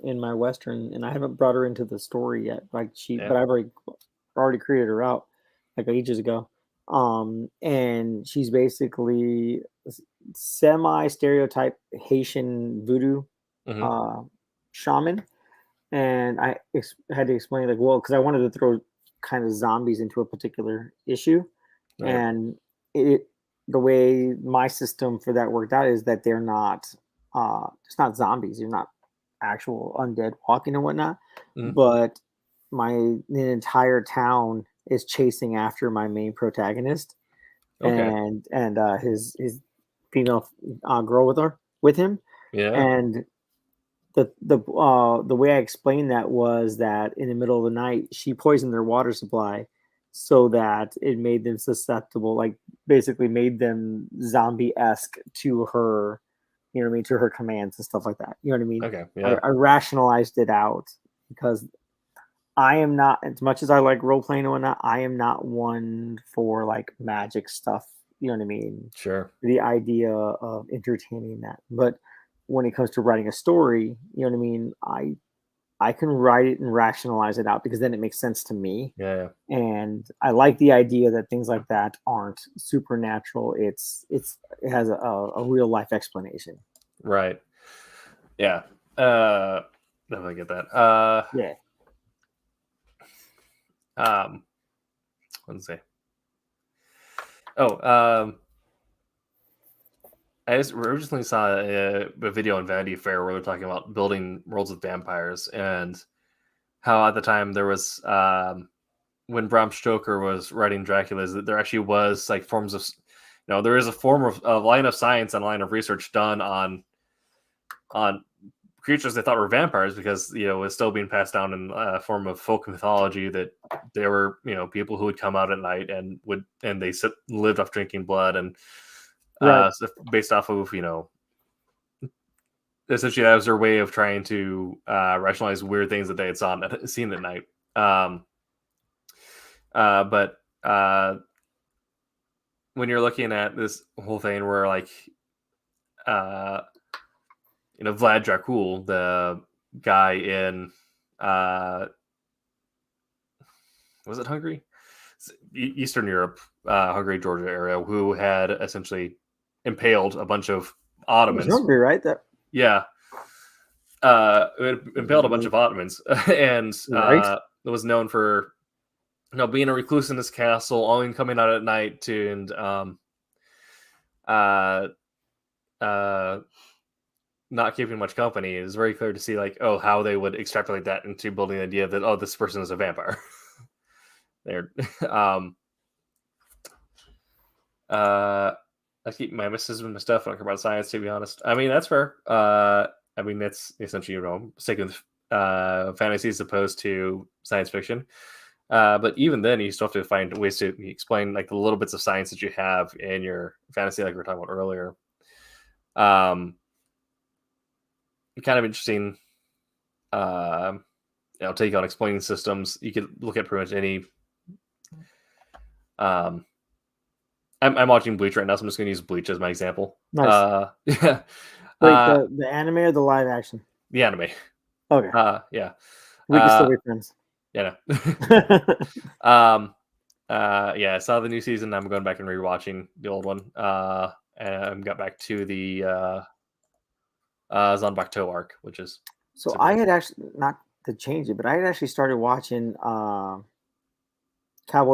in my Western, and I haven't brought her into the story yet. But I've already created her out like ages ago. And she's basically semi-stereotype Haitian voodoo shaman. And I had to explain, because I wanted to throw kind of zombies into a particular issue. Right. And the way my system for that worked out is that they're not, it's not zombies. You're not actual undead walking and whatnot. But the entire town is chasing after my main protagonist, and his female girl with him. Yeah. And the way I explained that was that in the middle of the night, she poisoned their water supply so that it made them susceptible, like basically made them zombie-esque to her, to her commands and stuff like that. You know what I mean? Okay. Yeah. I rationalized it out because I am not, as much as I like role playing and whatnot, I am not one for like magic stuff. You know what I mean? Sure. The idea of entertaining that. But when it comes to writing a story, you know what I mean? I can write it and rationalize it out because then it makes sense to me. Yeah. And I like the idea that things like that aren't supernatural. It has a real life explanation. Right. Yeah. Definitely get that. Yeah. Let's see. I just recently saw a video on Vanity Fair where they're talking about building worlds with vampires, and how at the time there was when Bram Stoker was writing Dracula's, that there actually was like forms of there is a form of a line of science and a line of research done on creatures they thought were vampires, because it was still being passed down in a form of folk mythology that there were people who would come out at night and they lived off drinking blood, and based off of essentially that was their way of trying to rationalize weird things that they had seen at night. But when you're looking at this whole thing where like Vlad Dracul, the guy in was it Hungary? Eastern Europe, Hungary, Georgia area, who had essentially impaled a bunch of Ottomans. Hungary, right? Yeah. it impaled a bunch of Ottomans, and Right. it was known for being a recluse in this castle, only coming out at night and not keeping much company. It's very clear to see how they would extrapolate that into building the idea that this person is a vampire. There. I keep my mysticism and stuff. I don't care about science, to be honest. I mean, that's fair. I mean, that's essentially sticking with fantasy as opposed to science fiction. But even then, you still have to find ways to explain the little bits of science that you have in your fantasy, like we were talking about earlier. Kind of interesting. Take on explaining systems. You could look at pretty much any. I'm watching Bleach right now, so I'm just going to use Bleach as my example. Nice. Yeah. Wait, the anime or the live action? The anime. Okay. Yeah. We can still be friends. Yeah. Yeah, I saw the new season. I'm going back and rewatching the old one. And got back to the Zanbakuto arc, which is So super. I had actually, not to change it, but I had actually started watching Cowboy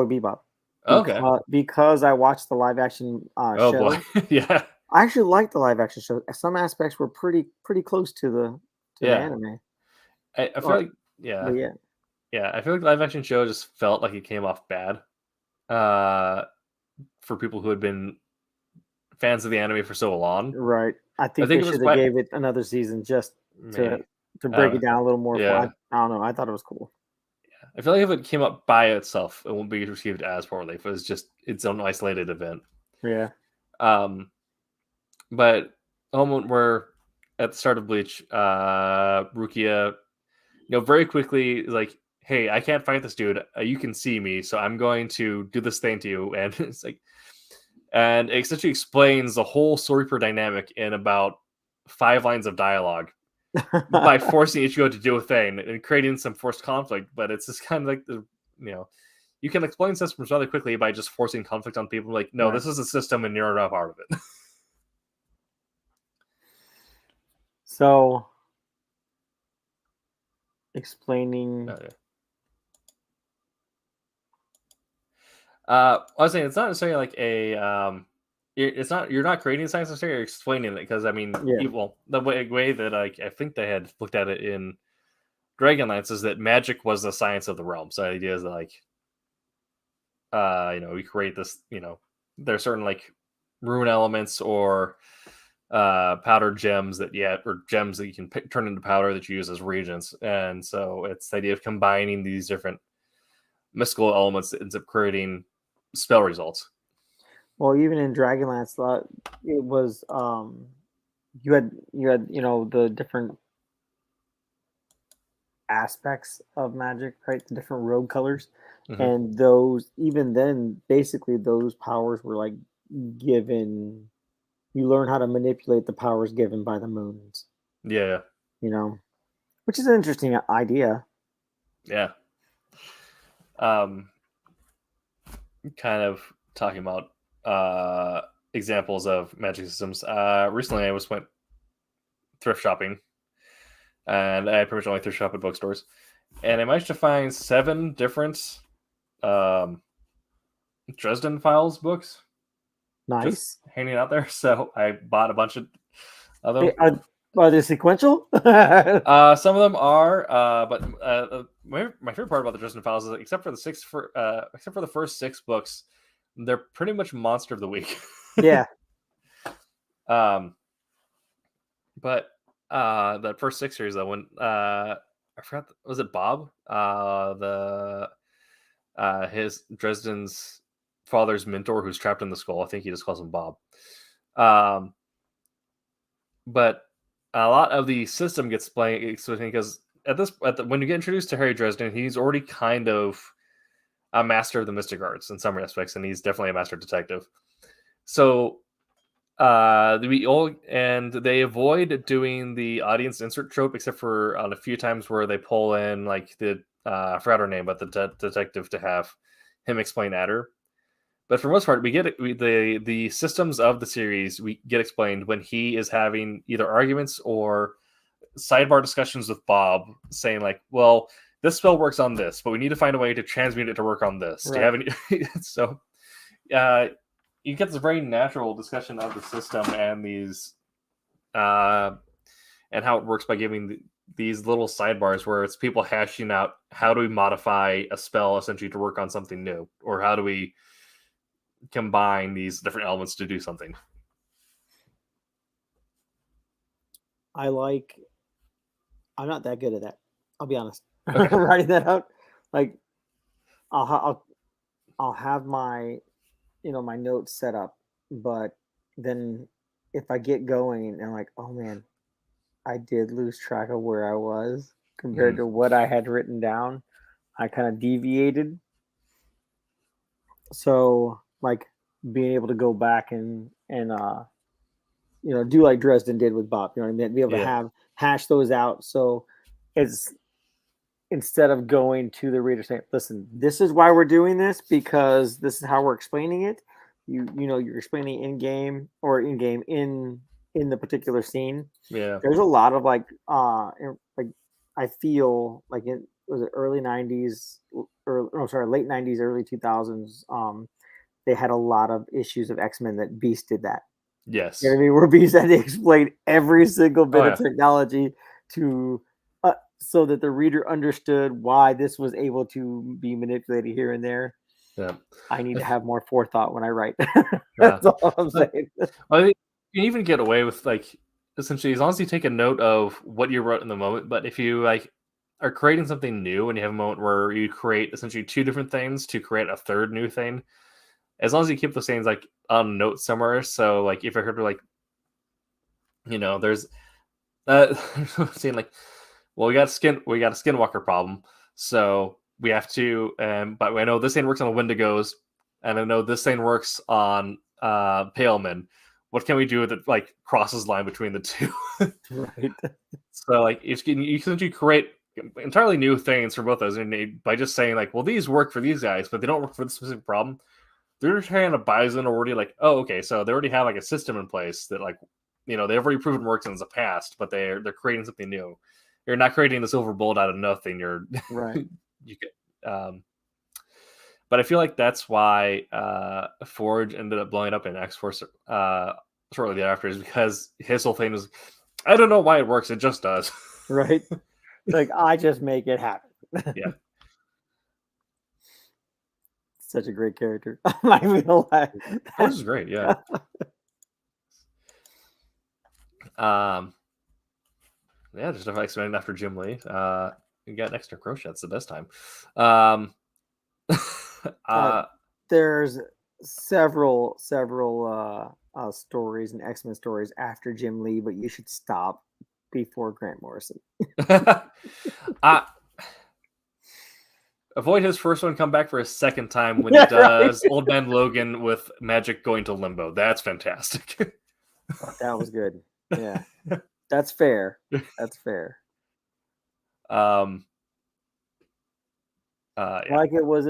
Bebop. Okay. Because I watched the live action Oh show. boy. Yeah. I actually liked the live action show. Some aspects were pretty close to the anime. I feel like But yeah. Yeah, I feel like the live action show just felt like it came off bad. For people who had been fans of the anime for so long. Right. I think it they was should have gave it another season just to break it down a little more. Yeah. I don't know. I thought it was cool. I feel like if it came up by itself, it won't be received as poorly. If it was just its own isolated event. Yeah. But the moment where at the start of Bleach, Rukia, very quickly is like, "Hey, I can't fight this dude. You can see me, so I'm going to do this thing to you." And it's and it essentially explains the whole Storyper dynamic in about 5 lines of dialogue. By forcing Ichigo to do a thing and creating some forced conflict, but it's just kind of like you can explain systems rather quickly by just forcing conflict on people. No, Right. This is a system and you're not part of it. So explaining. I was saying it's not necessarily like a it's not, you're not creating science necessarily, you're explaining it, because I mean, the way that I think they had looked at it in Dragonlance is that magic was the science of the realm. So the idea is that we create this, there's certain rune elements or powdered gems that or gems that you can turn into powder that you use as reagents, and so it's the idea of combining these different mystical elements that ends up creating spell results. Well, even in Dragonlance, it was you had the different aspects of magic, right? The different rogue colors, and those, even then, basically those powers were given. You learn how to manipulate the powers given by the moons. Yeah. Which is an interesting idea. Yeah. Kind of talking about examples of magic systems. Recently, I went thrift shopping, and I pretty much only thrift shop at bookstores, and I managed to find 7 different Dresden Files books. Nice. Just hanging out there. So I bought a bunch of them. Hey, are they sequential? Some of them are, but my favorite part about the Dresden Files is except for the first 6 books, they're pretty much monster of the week. Yeah. But that first 6 series, though, when I forgot, was it Bob? His Dresden's father's mentor, who's trapped in the skull. I think he just calls him Bob. But a lot of the system gets playing because when you get introduced to Harry Dresden, he's already kind of a master of the mystic arts in some aspects, and he's definitely a master detective. So they avoid doing the audience insert trope, except for on a few times where they pull in I forgot her name, but the detective to have him explain Adder. But for the most part, we get the systems of the series we get explained when he is having either arguments or sidebar discussions with Bob saying like, well, this spell works on this, but we need to find a way to transmute it to work on this. Right. Do you have any? So you get this very natural discussion of the system and these and how it works by giving these little sidebars where it's people hashing out how do we modify a spell essentially to work on something new, or how do we combine these different elements to do something. I'm not that good at that. I'll be honest. Writing that out, like I'll have my my notes set up, but then if I get going and like, oh man, I did lose track of where I was compared to what I had written down. I kind of deviated. So like being able to go back and do like Dresden did with Bob, you know what I mean? Be able to hash those out. So it's instead of going to the reader saying, listen, this is why we're doing this because this is how we're explaining it. You're explaining in game in the particular scene. Yeah. There's a lot of like I feel like it was early 90s late 90s, early 2000s. They had a lot of issues of X-Men that Beast did that. Yes. You know what I mean? Where Beast had to explain every single bit of technology to so that the reader understood why this was able to be manipulated here and there. Yeah. I need to have more forethought when I write. That's all I'm saying. I think you can even get away with like essentially as long as you take a note of what you wrote in the moment. But if you like are creating something new and you have a moment where you create essentially two different things to create a third new thing, as long as you keep those things like on notes somewhere. So like if I heard like, there's saying like, well, we got a skinwalker problem. So we have to, but I know this thing works on Wendigos, and I know this thing works on Palemen. What can we do that like crosses line between the two? Right. So like you can create entirely new things for both those, and by just saying like, well, these work for these guys, but they don't work for the specific problem. They're trying to buy in already like, oh, okay, so they already have like a system in place that like, they've already proven works in the past, but they're creating something new. You're not creating the silver bullet out of nothing. You're right. You get, but I feel like that's why Forge ended up blowing up in X-Force shortly thereafter, is because his whole thing was, I don't know why it works, it just does. Right. Like I just make it happen. Yeah. Such a great character. I'm not even gonna lie. This is great, yeah. Yeah, just expanding after Jim Lee. You got next to Crochet. It's the best time. There's several stories and X-Men stories after Jim Lee, but you should stop before Grant Morrison. Avoid his first one, come back for his second time when he does Old Man Logan with magic going to limbo. That's fantastic. That was good. Yeah. That's fair. That's fair. Yeah. Like it was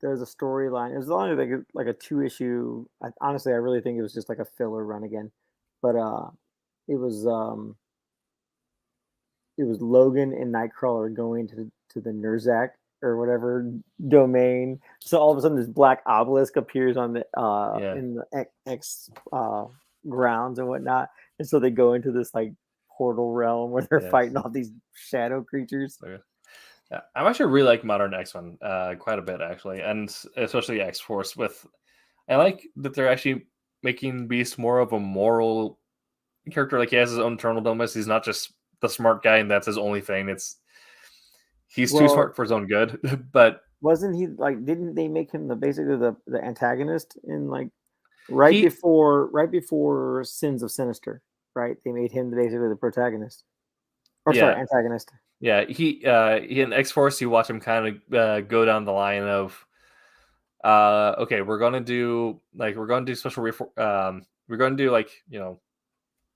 there's a storyline. It was only like a 2-issue. Honestly, I really think it was just like a filler run again. But it was Logan and Nightcrawler going to the Nerzak or whatever domain. So all of a sudden this black obelisk appears on the in the X grounds and whatnot. And so they go into this like portal realm where they're fighting all these shadow creatures. Okay. Yeah, I'm actually really like modern X-Men quite a bit actually, and especially X-Force. I like that they're actually making Beast more of a moral character. Like he has his own internal dilemmas. He's not just the smart guy, and that's his only thing. He's too smart for his own good. But wasn't he like? Didn't they make him basically the antagonist in like before Sins of Sinister? Right, they made him basically the protagonist. Sorry, antagonist. Yeah, he in X-Force, you watch him kind of go down the line of, okay, we're gonna do special we're gonna do like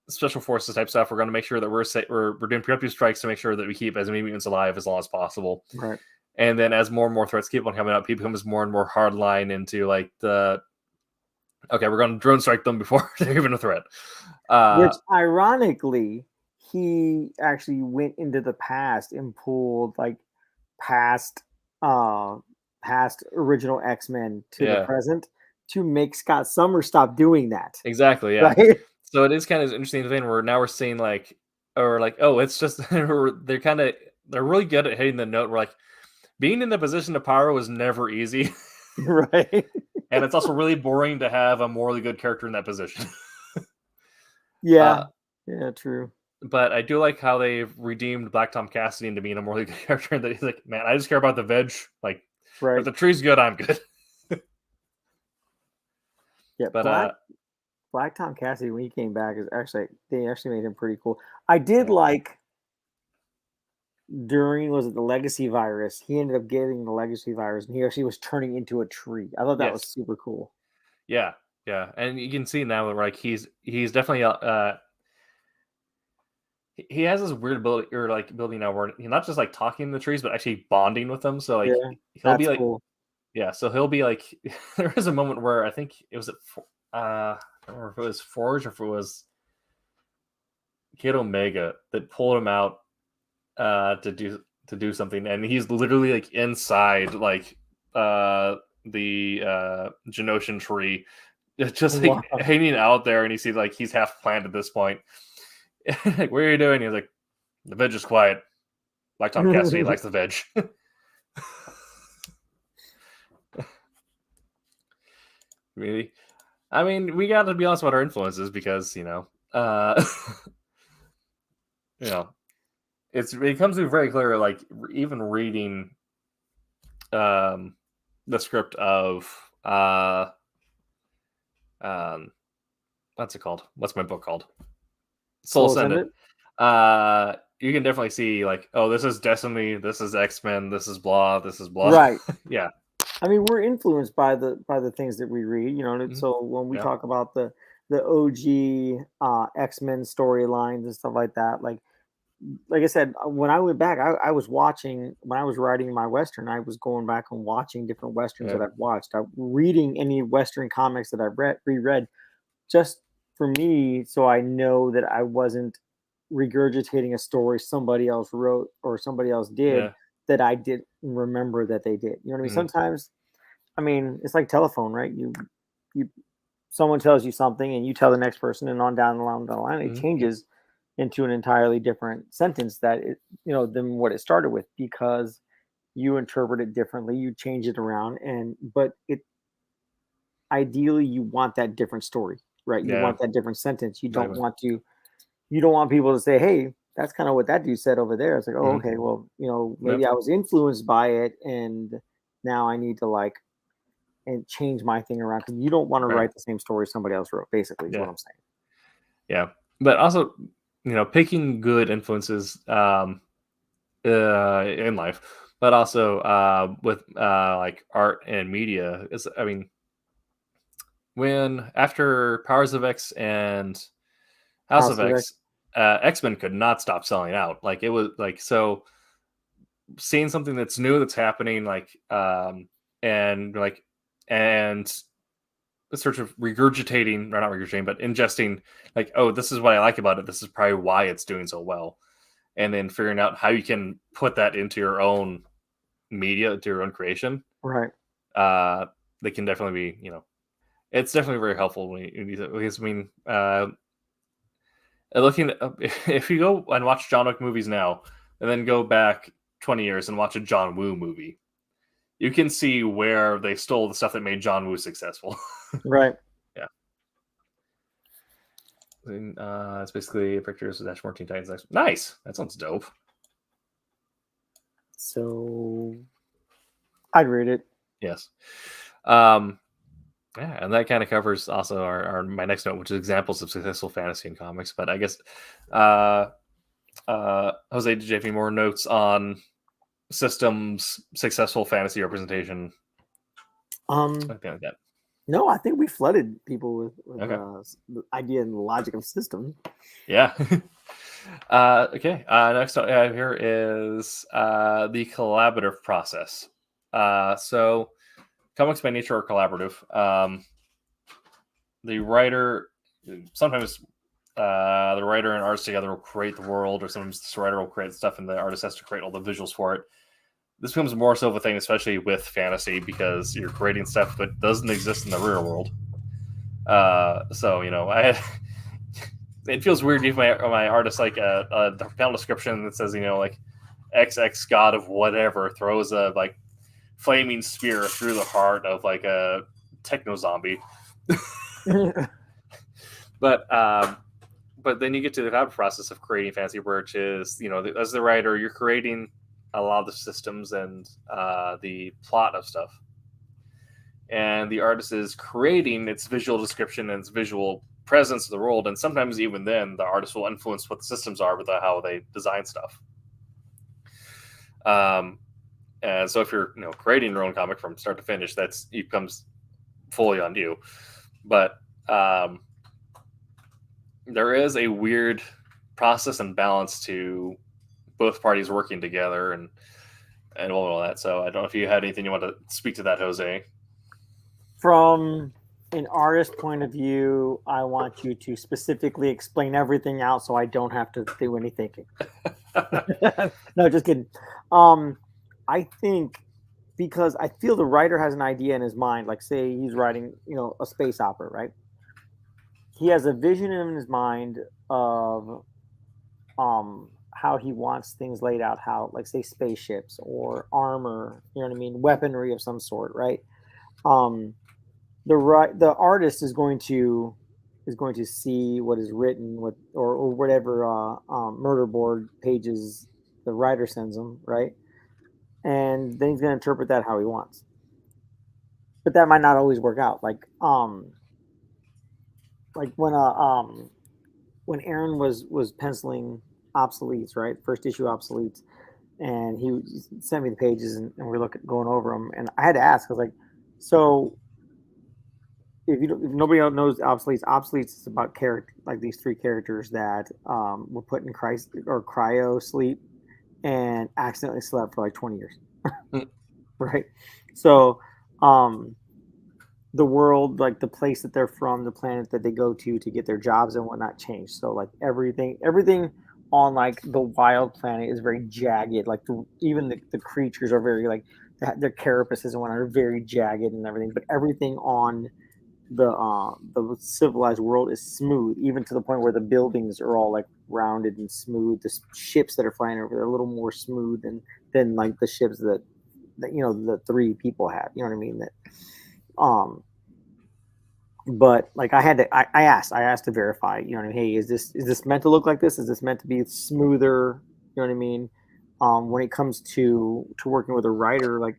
special forces type stuff. We're gonna make sure that we're doing preemptive strikes to make sure that we keep as many mutants alive as long as possible. Right. And then as more and more threats keep on coming up, he becomes more and more hardline into like we're gonna drone strike them before they're even a threat. Which ironically, he actually went into the past and pulled like past original X-Men to the Yeah. present to make Scott Summers stop doing that. Exactly, yeah. Right? So it is kind of interesting thing where now we're seeing like, or like, oh, it's just they're really good at hitting the note. We're like, being in the position of power was never easy, Right. and it's also really boring to have a morally good character in that position. Yeah. Yeah, true. But I do like how they've redeemed Black Tom Cassidy into being a morally good character, and that he's like, man, I just care about the veg. Like, Right. if the tree's good, I'm good. Yeah, But Black Tom Cassidy when he came back is they actually made him pretty cool. I did Yeah. like during the legacy virus, he ended up getting the legacy virus and he actually was turning into a tree. I thought that was Yes. super cool. Yeah, and you can see now that like he's definitely he has this weird ability or like ability now where he's not just like talking to the trees, but actually bonding with them. So like Yeah, he'll that's be like, cool. yeah, so he'll be like, there was a moment where I think it was I don't remember if it was Forge or if it was Kid Omega that pulled him out to do something, and he's literally like inside like the Genoshan tree, just like Wow. hanging out there, and you see like he's half planned at this point. Like, what are you doing? He's like, the veg is quiet. Like Tom Cassidy likes the veg. Really? I mean, we got to be honest about our influences because you know, it becomes very clear. Like even reading, the script of what's it called? What's my book called? Soul Ascendant. You can definitely see like, oh, this is Destiny, this is X-Men, this is blah, this is blah. Right. Yeah. I mean, we're influenced by the things that we read, you know. And so when we talk about the OG X-Men storylines and stuff like that, like I said, when I went back, I was watching when I was writing my Western. I was going back and watching different Westerns that I've watched. I'm reading any Western comics that I've reread, just for me, so I know that I wasn't regurgitating a story somebody else wrote or somebody else did that I didn't remember that they did. You know what I mean? Sometimes, I mean, it's like telephone, right? You someone tells you something and you tell the next person, and on down the line, it changes into an entirely different sentence that than what it started with, because you interpret it differently, you change it around, but ideally you want that different story, right? You want that different sentence. You don't want people to say, hey, that's kind of what that dude said over there. It's like, oh, okay, well, maybe I was influenced by it, and now I need to and change my thing around, because you don't want to write the same story somebody else wrote, basically, is what I'm saying. Yeah. But also, picking good influences in life, but also with like art and media is, I mean, when after Powers of X and House of X, X-Men could not stop selling out. Like it was like, so seeing something that's new that's happening, like and sort of regurgitating, or not regurgitating, but ingesting, like, oh, this is what I like about it, this is probably why it's doing so well, and then figuring out how you can put that into your own media, to your own creation, right? They can definitely be, it's definitely very helpful when you because I mean, looking if you go and watch John Wick movies now and then go back 20 years and watch a John Woo movie, you can see where they stole the stuff that made John Woo successful. Right. Yeah. And, it's basically pictures of Dash 14 Titans. Nice. That sounds dope. So I'd read it. Yes. Yeah, and that kind of covers also our my next note, which is examples of successful fantasy in comics. But I guess Jose, did you have any more notes on systems successful fantasy representation? Something like that. No, I think we flooded people with the idea and the logic of system. Yeah. Okay. Next up here is the collaborative process. So comics by nature are collaborative. The writer, sometimes the writer and artist together will create the world, or sometimes the writer will create stuff and the artist has to create all the visuals for it. This becomes more so of a thing, especially with fantasy, because you're creating stuff that doesn't exist in the real world. So, it feels weird if my artist like a panel description that says, like XX god of whatever throws a like flaming spear through the heart of like a techno zombie. But then you get to the process of creating fantasy, which is, as the writer, you're creating a lot of the systems and the plot of stuff. And the artist is creating its visual description and its visual presence of the world. And sometimes even then, the artist will influence what the systems are with how they design stuff. And so if you're creating your own comic from start to finish, it becomes fully on you. But there is a weird process and balance to both parties working together and all that. So I don't know if you had anything you want to speak to that, Jose. From an artist point of view, I want you to specifically explain everything out so I don't have to do any thinking. No, just kidding. I think because I feel the writer has an idea in his mind, like say he's writing, a space opera, right? He has a vision in his mind of how he wants things laid out, how like say spaceships or armor, weaponry of some sort, right? The artist is going to see what is written or whatever murder board pages the writer sends him, right? And then he's going to interpret that how he wants. But that might not always work out. Like when Aaron was penciling Obsoletes, right? First issue Obsoletes, and he sent me the pages and we're going over them, and I had to ask, I was like, so if nobody else knows Obsoletes is about like these three characters that were put in cryo sleep and accidentally slept for like 20 years. Right? So the world, like the place that they're from, the planet that they go to get their jobs and whatnot changed. So like everything on like the wild planet is very jagged. Like even the creatures are very like their carapaces and whatnot are very jagged and everything. But everything on the civilized world is smooth, even to the point where the buildings are all like rounded and smooth. The ships that are flying over, they're a little more smooth than like the ships that the three people have. You know what I mean? That but like I asked to verify. You know what I mean? Hey, is this meant to look like this? Is this meant to be smoother? You know what I mean? When it comes to working with a writer, like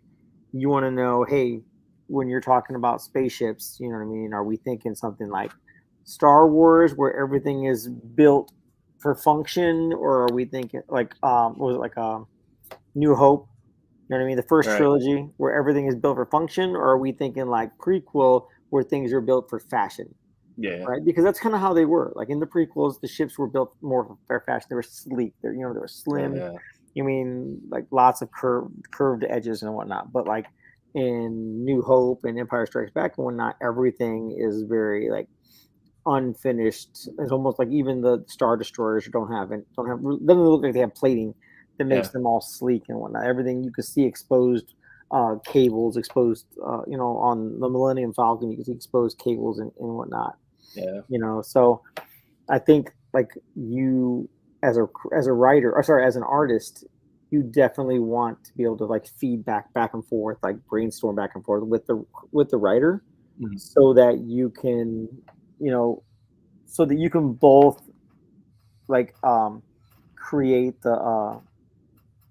you want to know, hey, when you're talking about spaceships, you know what I mean? Are we thinking something like Star Wars where everything is built for function, or are we thinking like what was it, like New Hope? You know what I mean? The first trilogy where everything is built for function, or are we thinking like prequel where things are built for fashion? Yeah. Right? Because that's kind of how they were. Like in the prequels, the ships were built more for fashion. They were sleek. They were slim. Yeah. You mean like lots of curved edges and whatnot. But like in New Hope and Empire Strikes Back and whatnot, everything is very like unfinished. It's almost like even the Star Destroyers doesn't look like they have plating that makes them all sleek and whatnot. Everything you can see exposed cables, exposed on the Millennium Falcon, you can see exposed cables and whatnot. Yeah. So I think like you as a writer, or sorry, as an artist, you definitely want to be able to like feedback back and forth, like brainstorm back and forth with the writer, so that you can, so that you can both like create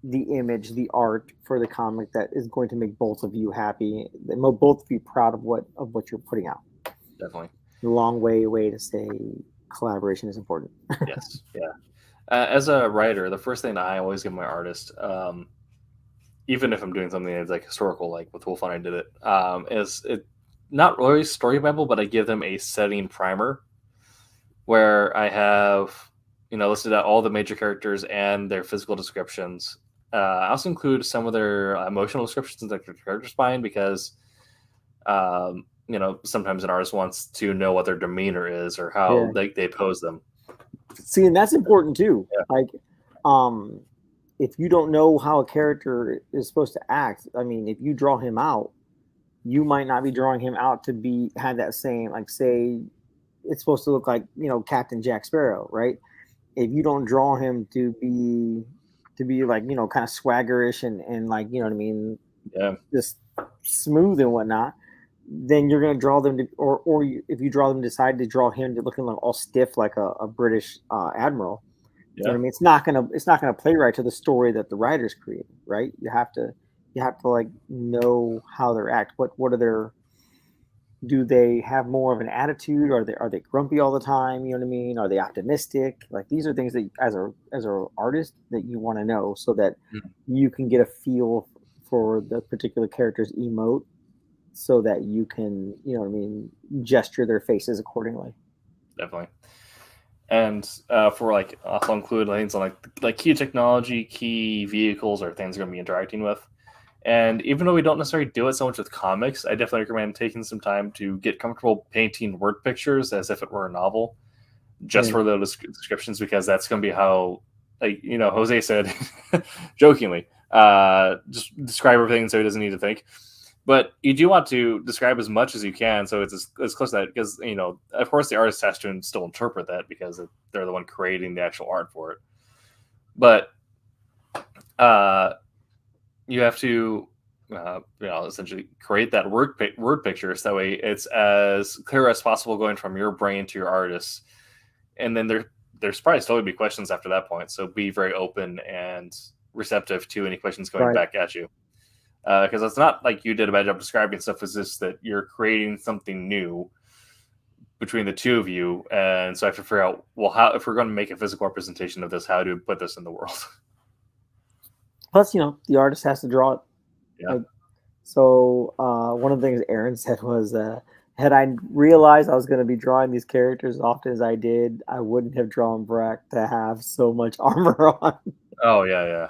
the image, the art for the comic that is going to make both of you happy, and both be proud of what you're putting out. Definitely. A long way to say collaboration is important. Yes. Yeah. As a writer, the first thing that I always give my artist, even if I'm doing something that's like historical, like with Wolf Hunter did it, is it not really story bible, but I give them a setting primer where I have listed out all the major characters and their physical descriptions. I also include some of their emotional descriptions like their character spine, because sometimes an artist wants to know what their demeanor is or how they pose them. See, and that's important too. Yeah. Like, if you don't know how a character is supposed to act, I mean, if you draw him out, you might not be drawing him out to have that same, like, say, it's supposed to look like, Captain Jack Sparrow, right? If you don't draw him to be like, kind of swaggerish and like, you know what I mean, Yeah. just smooth and whatnot, then you're going to draw them to, if you draw them, decide to draw him to looking like all stiff like a British admiral. You know what I mean? It's not gonna play right to the story that the writers created, right? You have to like know how they act. What are their, do they have more of an attitude? Are they grumpy all the time? You know what I mean? Are they optimistic? Like, these are things that as a artist that you want to know, so that you can get a feel for the particular character's emote, so that you can, you know what I mean, gesture their faces accordingly. Definitely. And for like also include things on like key technology, key vehicles, or things we're going to be interacting with. And even though we don't necessarily do it so much with comics, I definitely recommend taking some time to get comfortable painting word pictures as if it were a novel, just for those descriptions, because that's going to be how, like, Jose said, jokingly, just describe everything so he doesn't need to think. But you do want to describe as much as you can, so it's as close to that, because, of course, the artist has to still interpret that because they're the one creating the actual art for it. But you have to, essentially create that word picture, so that way it's as clear as possible going from your brain to your artist. And then there's probably still going to be questions after that point, so be very open and receptive to any questions going back at you. Because it's not like you did a bad job describing stuff. It's just that you're creating something new between the two of you, and so I have to figure out, well, how, if we're going to make a physical representation of this, how to put this in the world. Plus, the artist has to draw it. Yeah. So one of the things Aaron said was, had I realized I was going to be drawing these characters as often as I did, I wouldn't have drawn Brack to have so much armor on. Oh yeah.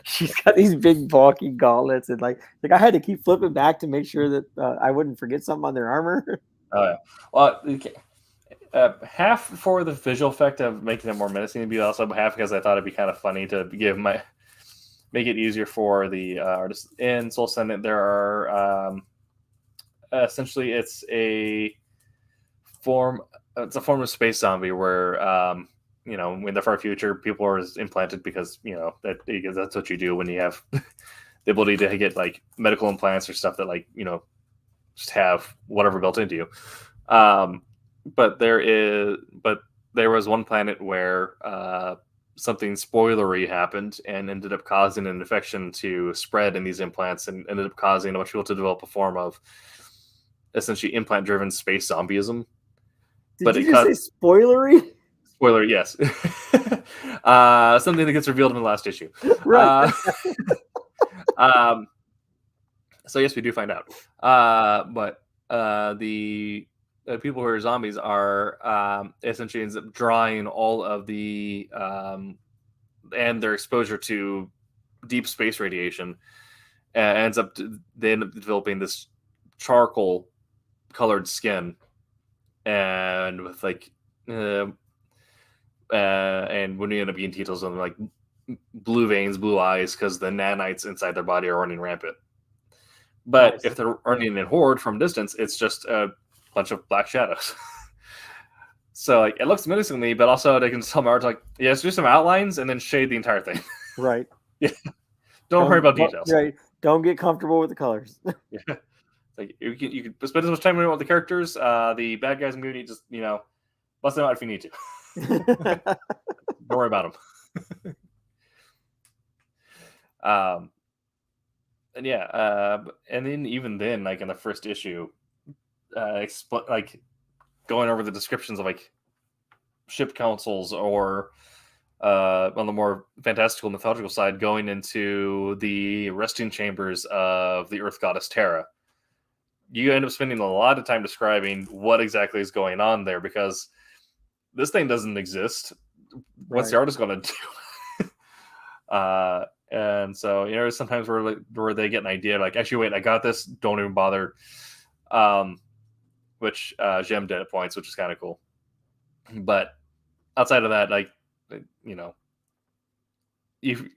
She's got these big bulky gauntlets, and like I had to keep flipping back to make sure that I wouldn't forget something on their armor. Oh yeah. Well, half for the visual effect of making it more menacing, but also half because I thought it'd be kind of funny to make it easier for the artists. In Soul Ascendant, there are essentially it's a form of space zombie where in the far future, people are implanted because that's what you do when you have the ability to get like medical implants or stuff that just have whatever built into you. But there was one planet where something spoilery happened and ended up causing an infection to spread in these implants, and ended up causing a bunch of people to develop a form of essentially implant-driven space zombieism. Did you just say spoilery? Spoiler, yes. Something that gets revealed in the last issue. Right. So yes, we do find out. But the people who are zombies are essentially ends up drawing all of the and their exposure to deep space radiation ends up they end up developing this charcoal colored skin, and with and when we end up getting details on like blue veins, blue eyes, because the nanites inside their body are running rampant. But if they're running in horde from distance, it's just a bunch of black shadows. So it looks menacingly, but also they can tell my art let's do some outlines and then shade the entire thing. Right. Yeah. Don't worry about details. Right. Don't get comfortable with the colors. Yeah. You can spend as much time with the characters. The bad guys in the movie, just bust them out if you need to. Don't worry about them. And then even then, in the first issue, going over the descriptions of ship councils, or on the more fantastical mythological side, going into the resting chambers of the Earth goddess Terra. You end up spending a lot of time describing what exactly is going on there, because this thing doesn't exist. What's the artist going to do? And so, sometimes where they get an idea, actually, wait, I got this. Don't even bother. Which Jem did at points, which is kind of cool. But outside of that, like, you know, you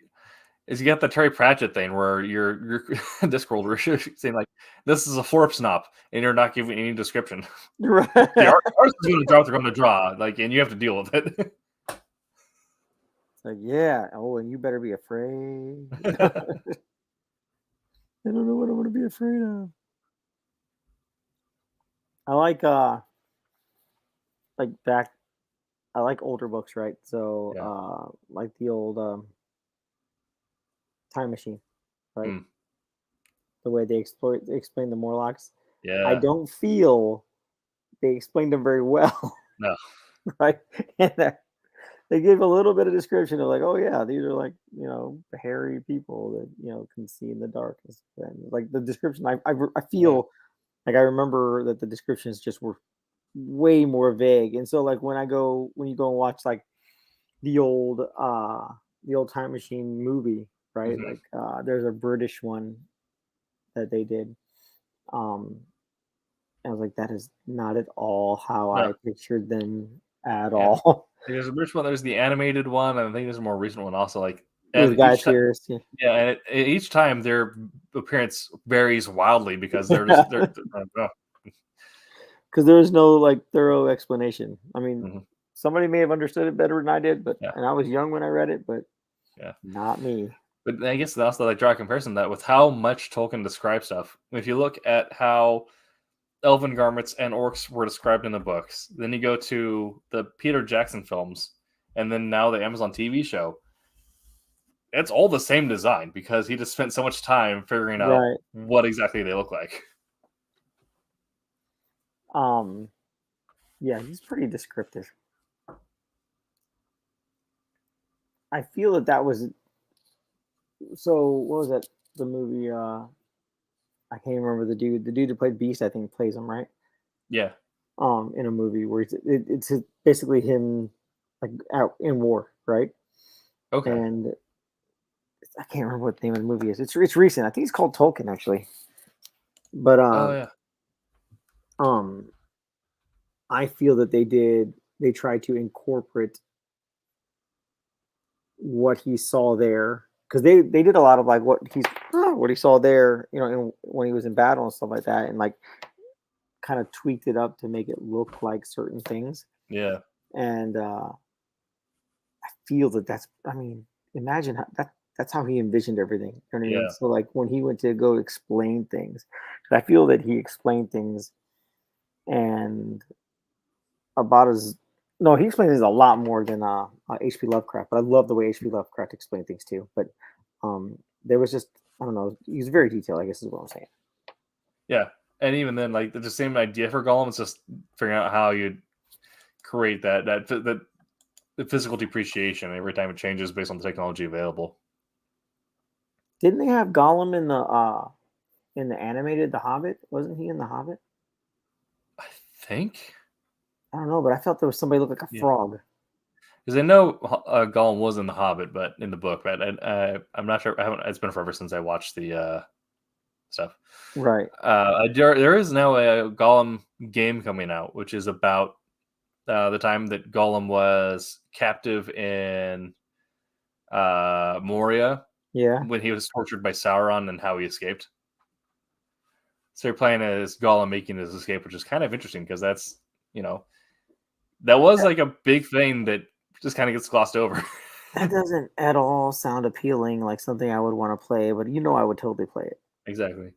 got the Terry Pratchett thing where you're Discworld where you're saying like this is a florp snop and you're not giving any description. Right. The artist is going to draw what they're going to draw, like, and you have to deal with it. Like, yeah. Oh, and you better be afraid. I don't know what I'm going to be afraid of. I like back. I like older books, right? So, Yeah. like the old Time Machine, right? Mm. The way they explain the Morlocks. Yeah. I don't feel they explained them very well. No. Right? And they give a little bit of description of like, oh yeah, these are like, hairy people that can see in the darkness. And like the description, I feel like I remember that the descriptions just were way more vague. And so like when you go and watch like the old Time Machine movie, right? Mhm. Like there's a British one that they did. I was like, that is not at all how I pictured them at all. There's a British one, there's the animated one, and I think there's a more recent one also. Like, With and Guy each time, Pearce, yeah. and each time their appearance varies wildly because they're just because there was no like thorough explanation. I mean, Mhm. somebody may have understood it better than I did, but Yeah. and I was young when I read it, but Yeah. not me. But I guess they also like draw a comparison that with how much Tolkien describes stuff. If you look at how elven garments and orcs were described in the books, then you go to the Peter Jackson films, and then now the Amazon TV show. It's all the same design because he just spent so much time figuring out what exactly they look like. Yeah, he's pretty descriptive. I feel that was so. What was that? The movie? I can't remember the dude. The dude who played Beast, I think, plays him, right? Yeah. In a movie where it's basically him like out in war, right? Okay. And I can't remember what the name of the movie is. It's recent. I think it's called Tolkien, actually. But I feel that they tried to incorporate what he saw there, because they did a lot of like what he saw there, when he was in battle and stuff like that, and like kind of tweaked it up to make it look like certain things. Yeah. And I feel that's, I mean, imagine that's how he envisioned everything. You know what I mean? Yeah. So like when he went to go explain things, I feel that he explained things and he explains things a lot more than H.P. Lovecraft. But I love the way H.P. Lovecraft explained things too. But there was just, I don't know, he's very detailed, I guess is what I'm saying. Yeah. And even then, like the same idea for Gollum. It's just figuring out how you'd create that the physical depreciation every time it changes based on the technology available. Didn't they have Gollum in the animated The Hobbit? Wasn't he in The Hobbit? I think. I don't know, but I felt there was somebody looked like a frog. Because I know Gollum was in The Hobbit, but in the book, but I'm not sure. It's been forever since I watched the stuff. Right. There is now a Gollum game coming out, which is about the time that Gollum was captive in Moria. Yeah. When he was tortured by Sauron and how he escaped. So you're playing as Gollum making his escape, which is kind of interesting because that's, that was like a big thing that just kind of gets glossed over. That doesn't at all sound appealing, like something I would want to play, but I would totally play it. Exactly.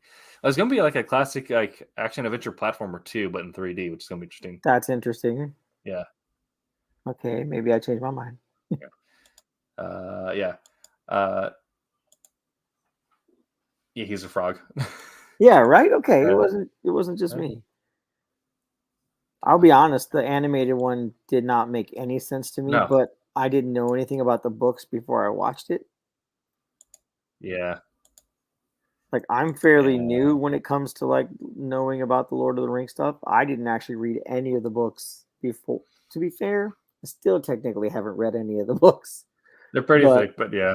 It's going to be like a classic like action adventure platformer too, but in 3D, which is going to be interesting. That's interesting. Yeah. Okay, maybe I changed my mind. Yeah. Yeah, he's a frog. Yeah, right? Okay. It wasn't just me. I'll be honest, the animated one did not make any sense to me, but I didn't know anything about the books before I watched it. Yeah. Like I'm fairly new when it comes to like knowing about the Lord of the Rings stuff. I didn't actually read any of the books before. To be fair, I still technically haven't read any of the books. They're pretty thick, but yeah.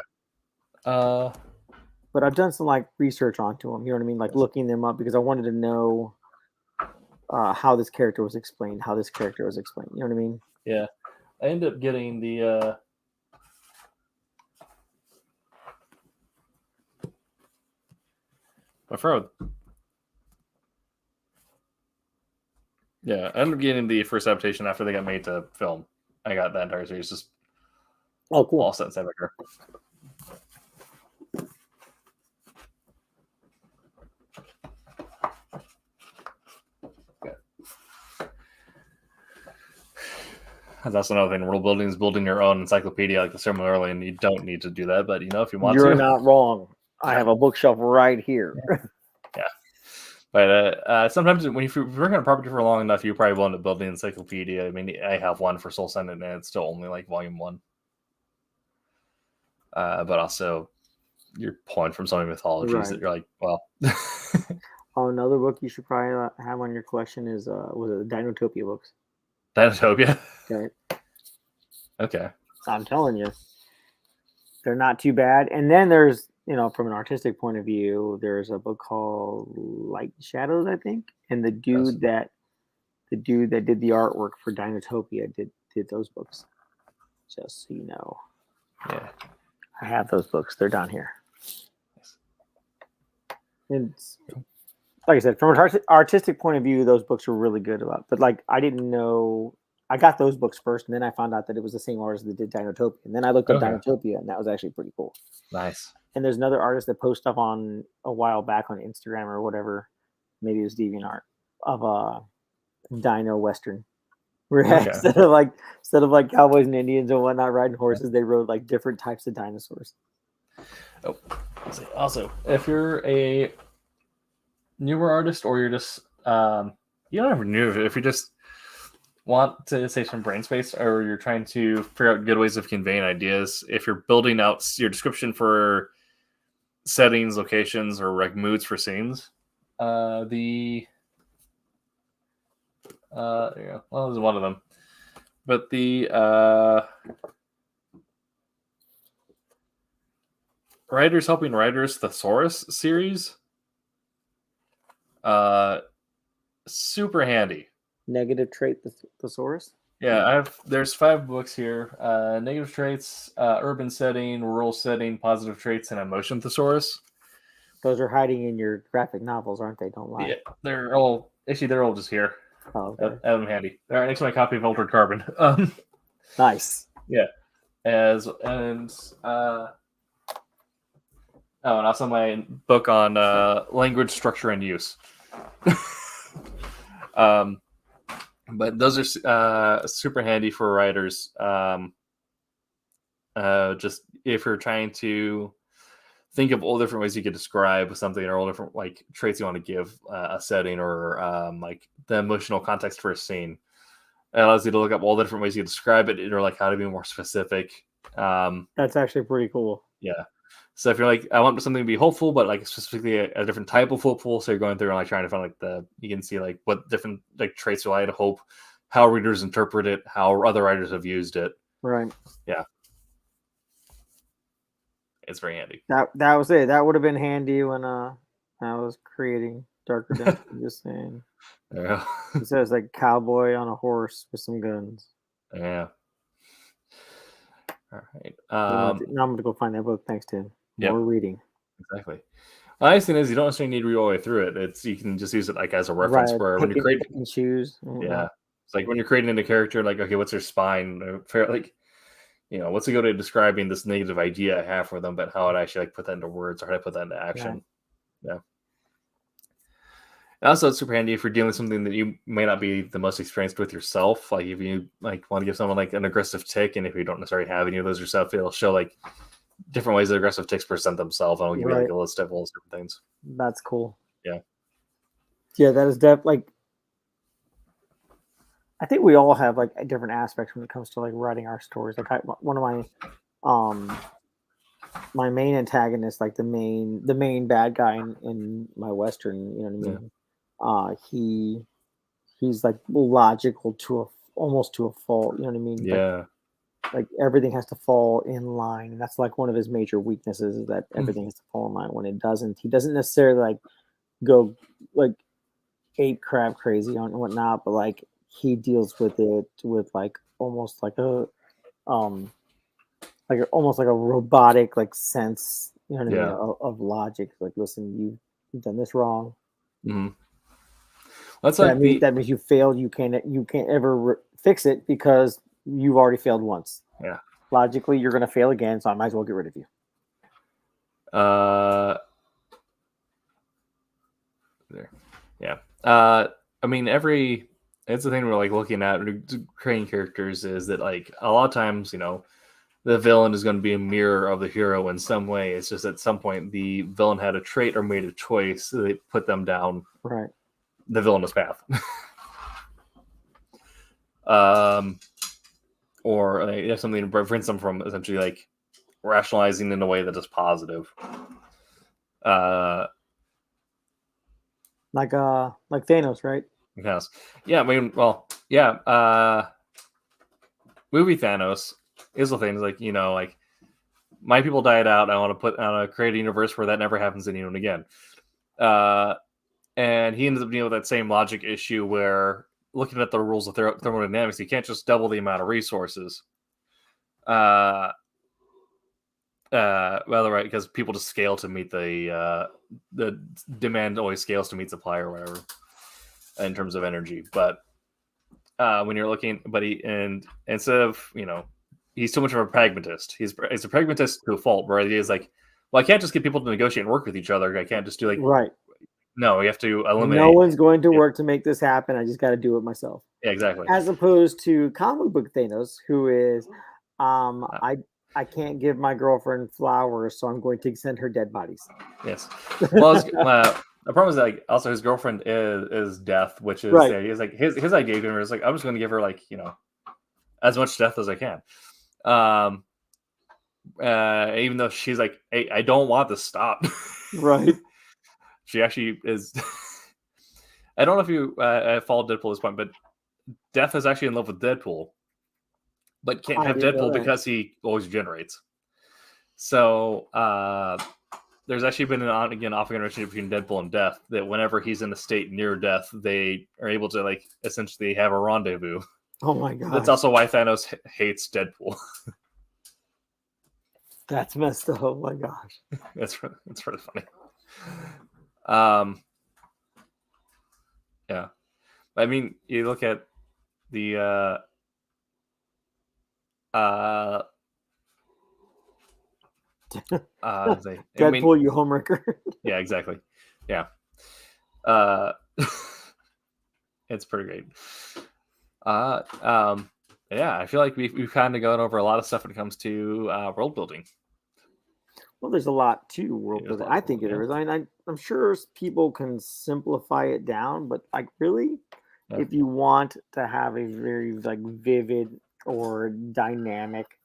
But I've done some like research onto them. You know what I mean? Like looking them up because I wanted to know how this character was explained. You know what I mean? Yeah. I ended up getting the my friend. Yeah, I ended up getting the first adaptation after they got made to film. I got that entire series just Oh, cool. all set in Cybercore. That's another thing. World building is building your own encyclopedia like the Silverline, and you don't need to do that. But if you want You're to, not wrong. I have a bookshelf right here. yeah. But sometimes when you work on a property for long enough, you probably will end up building an encyclopedia. I mean, I have one for Soul Senate, and it's still only like volume 1. But also, you're pulling from so many mythologies that you're like, well. Oh, another book you should probably have on your collection is was it the Dinotopia books? Dinotopia. Okay. Okay. I'm telling you, they're not too bad. And then there's, from an artistic point of view, there's a book called Light Shadows, I think. And the dude that did the artwork for Dinotopia did those books. Just so you know. Yeah. I have those books. They're down here. And like I said, from an artistic point of view, those books were really good about. But like, I didn't know. I got those books first, and then I found out that it was the same artist that did Dinotopia. And then I looked up Dinotopia, and that was actually pretty cool. Nice. And there's another artist that posted stuff on a while back on Instagram or whatever. Maybe it was DeviantArt of a Dino Western. Where instead of like cowboys and Indians and whatnot riding horses, they rode like different types of dinosaurs. Oh, also, if you're a newer artist or you're just you don't ever new, if you just want to save some brain space or you're trying to figure out good ways of conveying ideas, if you're building out your description for settings, locations, or like moods for scenes, well, this is one of them, but the Writers Helping Writers Thesaurus series, super handy. Negative trait thesaurus. Yeah, there's 5 books here. Negative traits, urban setting, rural setting, positive traits, and emotion thesaurus. Those are hiding in your graphic novels, aren't they? Don't lie. Yeah, they're all just here. Oh, okay. I have them handy. They're right next to my copy of Altered Carbon. Nice. Yeah, and also my book on language structure and use. But those are super handy for writers. Just if you're trying to think of all different ways you could describe something or all different like traits you want to give a setting or like the emotional context for a scene. It allows you to look up all the different ways you describe it or like how to be more specific. That's actually pretty cool. Yeah. So if you're like, I want something to be hopeful, but like specifically a different type of hopeful, so you're going through and like trying to find like you can see like what different like traits relate to hope, how readers interpret it, how other writers have used it. Right. Yeah. It's very handy. That was it. That would have been handy when I was creating Dark Redemption. Just saying. Yeah. It says like cowboy on a horse with some guns. Yeah. All right. Now I'm gonna go find that book. Thanks, Tim. More reading. Exactly. The nice thing is you don't necessarily need to read all the way through it. You can just use it like as a reference for when you create and choose. Yeah. It's like when you're creating a character, like, okay, what's their spine? Like, what's a good way of describing this negative idea I have for them, but how would I actually like put that into words or how do I put that into action? Yeah. And also, it's super handy if you're dealing with something that you may not be the most experienced with yourself. Like if you like want to give someone like an aggressive tick, and if you don't necessarily have any of those yourself, it'll show like different ways that aggressive ticks present themselves. And I'll give you like a list of all those different things. That's cool. Yeah. Yeah, that is definitely like. I think we all have like different aspects when it comes to like writing our stories. Like one of my main antagonist, like the main bad guy in my Western, you know what I mean? He's like logical to almost to a fault, you know what I mean? Yeah. Like everything has to fall in line, and that's like one of his major weaknesses is that everything has to fall in line. When it doesn't, he doesn't necessarily like go like ape crap crazy on and whatnot, but like he deals with it with like almost like a almost like a robotic like sense, you know what I mean, of logic. Like, listen, you've done this wrong. Mm-hmm. That's like that means you failed. You can't ever fix it because you've already failed once. Yeah. Logically, you're going to fail again, so I might as well get rid of you. There. Yeah. I mean, it's the thing we're like looking at creating characters is that like a lot of times, you know, the villain is going to be a mirror of the hero in some way. It's just at some point the villain had a trait or made a choice, so they put them down the villainous path. Or they have something to prevent them from essentially like rationalizing in a way that is positive. Like Thanos, right? Yes. Yeah, I mean, well, yeah. Movie Thanos is the thing. Like, you know, like my people died out. I want to create a universe where that never happens to anyone again. And he ends up dealing with that same logic issue where looking at the rules of thermodynamics, you can't just double the amount of resources. Well, right, because people just scale to meet the demand always scales to meet supply or whatever in terms of energy. But when you're looking, instead of, you know, he's too much of a pragmatist. He's a pragmatist to a fault, where he is like, well, I can't just get people to negotiate and work with each other. I can't just do like No, you have to eliminate. No one's going to work to make this happen. I just got to do it myself. Yeah, exactly. As opposed to comic book Thanos, who is, I can't give my girlfriend flowers, so I'm going to send her dead bodies. Yes. Well, the problem is that, like, also his girlfriend is death, which is he's like his idea to her is like, I'm just going to give her, like, you know, as much death as I can. Even though she's like, hey, I don't want this to stop. Right. She actually is. I don't know if you followed Deadpool at this point, but Death is actually in love with Deadpool, but can't have Deadpool because he always generates. So there's actually been an on-again, off-again relationship between Deadpool and Death, that whenever he's in a state near death, they are able to, like, essentially have a rendezvous. Oh my god! That's also why Thanos hates Deadpool. That's messed up. Oh my gosh! It's really funny. Yeah, I mean, you look at the Deadpool, you homewrecker. Yeah, exactly. Yeah, it's pretty great. Yeah, I feel like we've kind of gone over a lot of stuff when it comes to world building. Well, there's a lot to world building. I think there is. I mean, I'm sure people can simplify it down, but like really, if you want to have a very like vivid or dynamic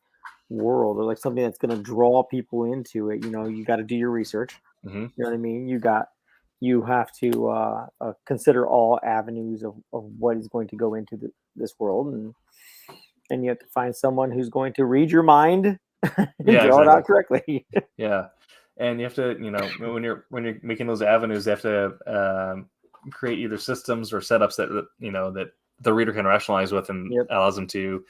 world, or like something that's going to draw people into it, you know, you got to do your research. Mm-hmm. You know what I mean? You have to consider all avenues of what is going to go into this world, and you have to find someone who's going to read your mind. Draw it out correctly. Yeah, and you have to, you know, when you're making those avenues, you have to create either systems or setups that, you know, that the reader can rationalize with, and allows them to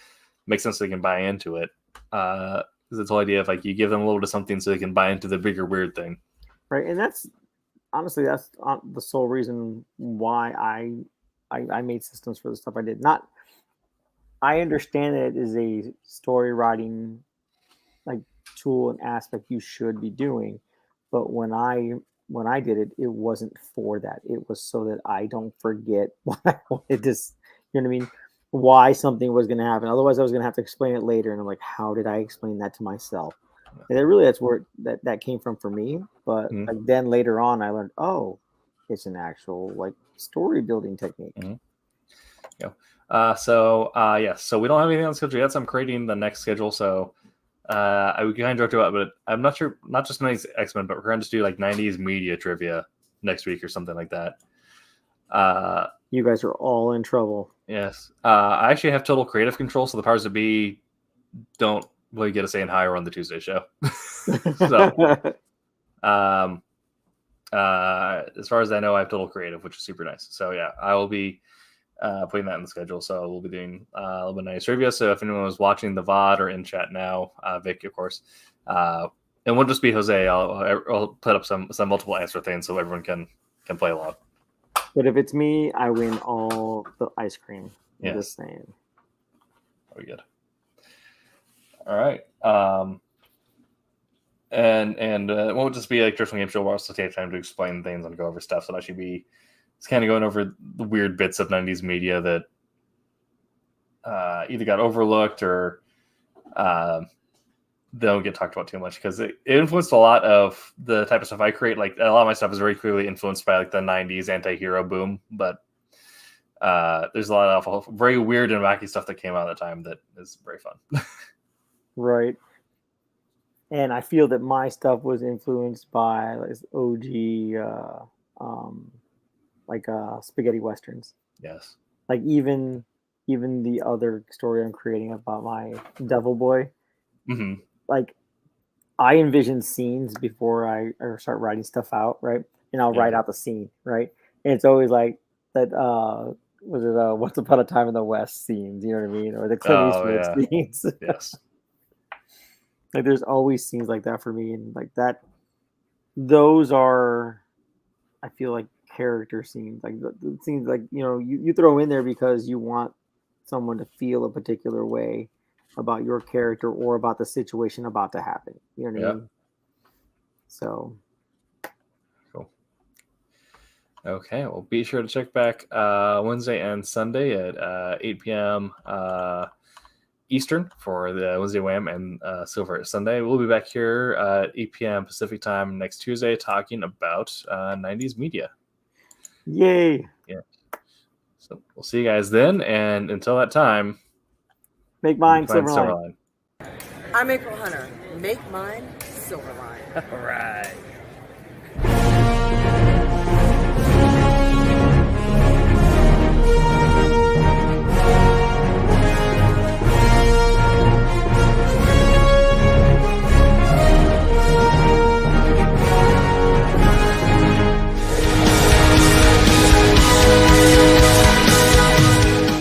make sense so they can buy into it. Because it's the whole idea of, like, you give them a little bit of something so they can buy into the bigger weird thing. Right, and that's honestly the sole reason why I made systems for the stuff I did. Not, I understand that it is a story writing like tool and aspect you should be doing, but when I did it, it wasn't for that. It was so that I don't forget what I wanted to, you know what I mean, why something was going to happen. Otherwise, I was going to have to explain it later, and I'm like, how did I explain that to myself? And that's where that came from for me. But like, then later on, I learned, oh, it's an actual like story building technique. Yeah. So we don't have anything on the schedule yet. So I'm creating the next schedule. So we can kind of talk about it, but I'm not sure, not just 90s X-Men, but we're going to just do like 90s media trivia next week or something like that. You guys are all in trouble. Yes. I actually have total creative control, so the powers that be don't really get a say in how I run the Tuesday show. So, as far as I know, I have total creative, which is super nice. So yeah, I will be putting that in the schedule. So we'll be doing a little bit nice trivia. So if anyone was watching the VOD or in chat now, Vic, of course, and we'll just be Jose. I'll put up some multiple answer things so everyone can play along. But if it's me, I win all the ice cream. Yeah. Just saying. Very good. All right. And it won't just be like traditional game show. We'll also take time to explain things and go over stuff. So it'll actually be it's kind of going over the weird bits of 90s media that either got overlooked or they don't get talked about too much because it influenced a lot of the type of stuff I create. Like a lot of my stuff is very clearly influenced by like the 90s anti-hero boom, but there's a lot of very weird and wacky stuff that came out at the time that is very fun. Right. And I feel that my stuff was influenced by like OG spaghetti westerns. Yes. Like even the other story I'm creating about my Devil Boy. Mm-hmm. Like I envision scenes before I start writing stuff out, right? And I'll write out the scene, right? And it's always like that was it Once Upon a Time in the West scenes, you know what I mean? Or the Clint Eastwood scenes. Yes. Like there's always scenes like that for me, and like that those are I feel like character scenes. Like the scenes like, you know, you throw in there because you want someone to feel a particular way about your character or about the situation about to happen. You know what I mean? So cool. Okay, well, be sure to check back Wednesday and Sunday at 8 p.m. Eastern for the Wednesday Wham and Silver Sunday. We'll be back here at 8 p.m. Pacific time next Tuesday talking about 90s media. yay. Yeah. So we'll see you guys then, and until that time, Make mine Silverline. I'm April Hunter. Make mine Silverline. All right.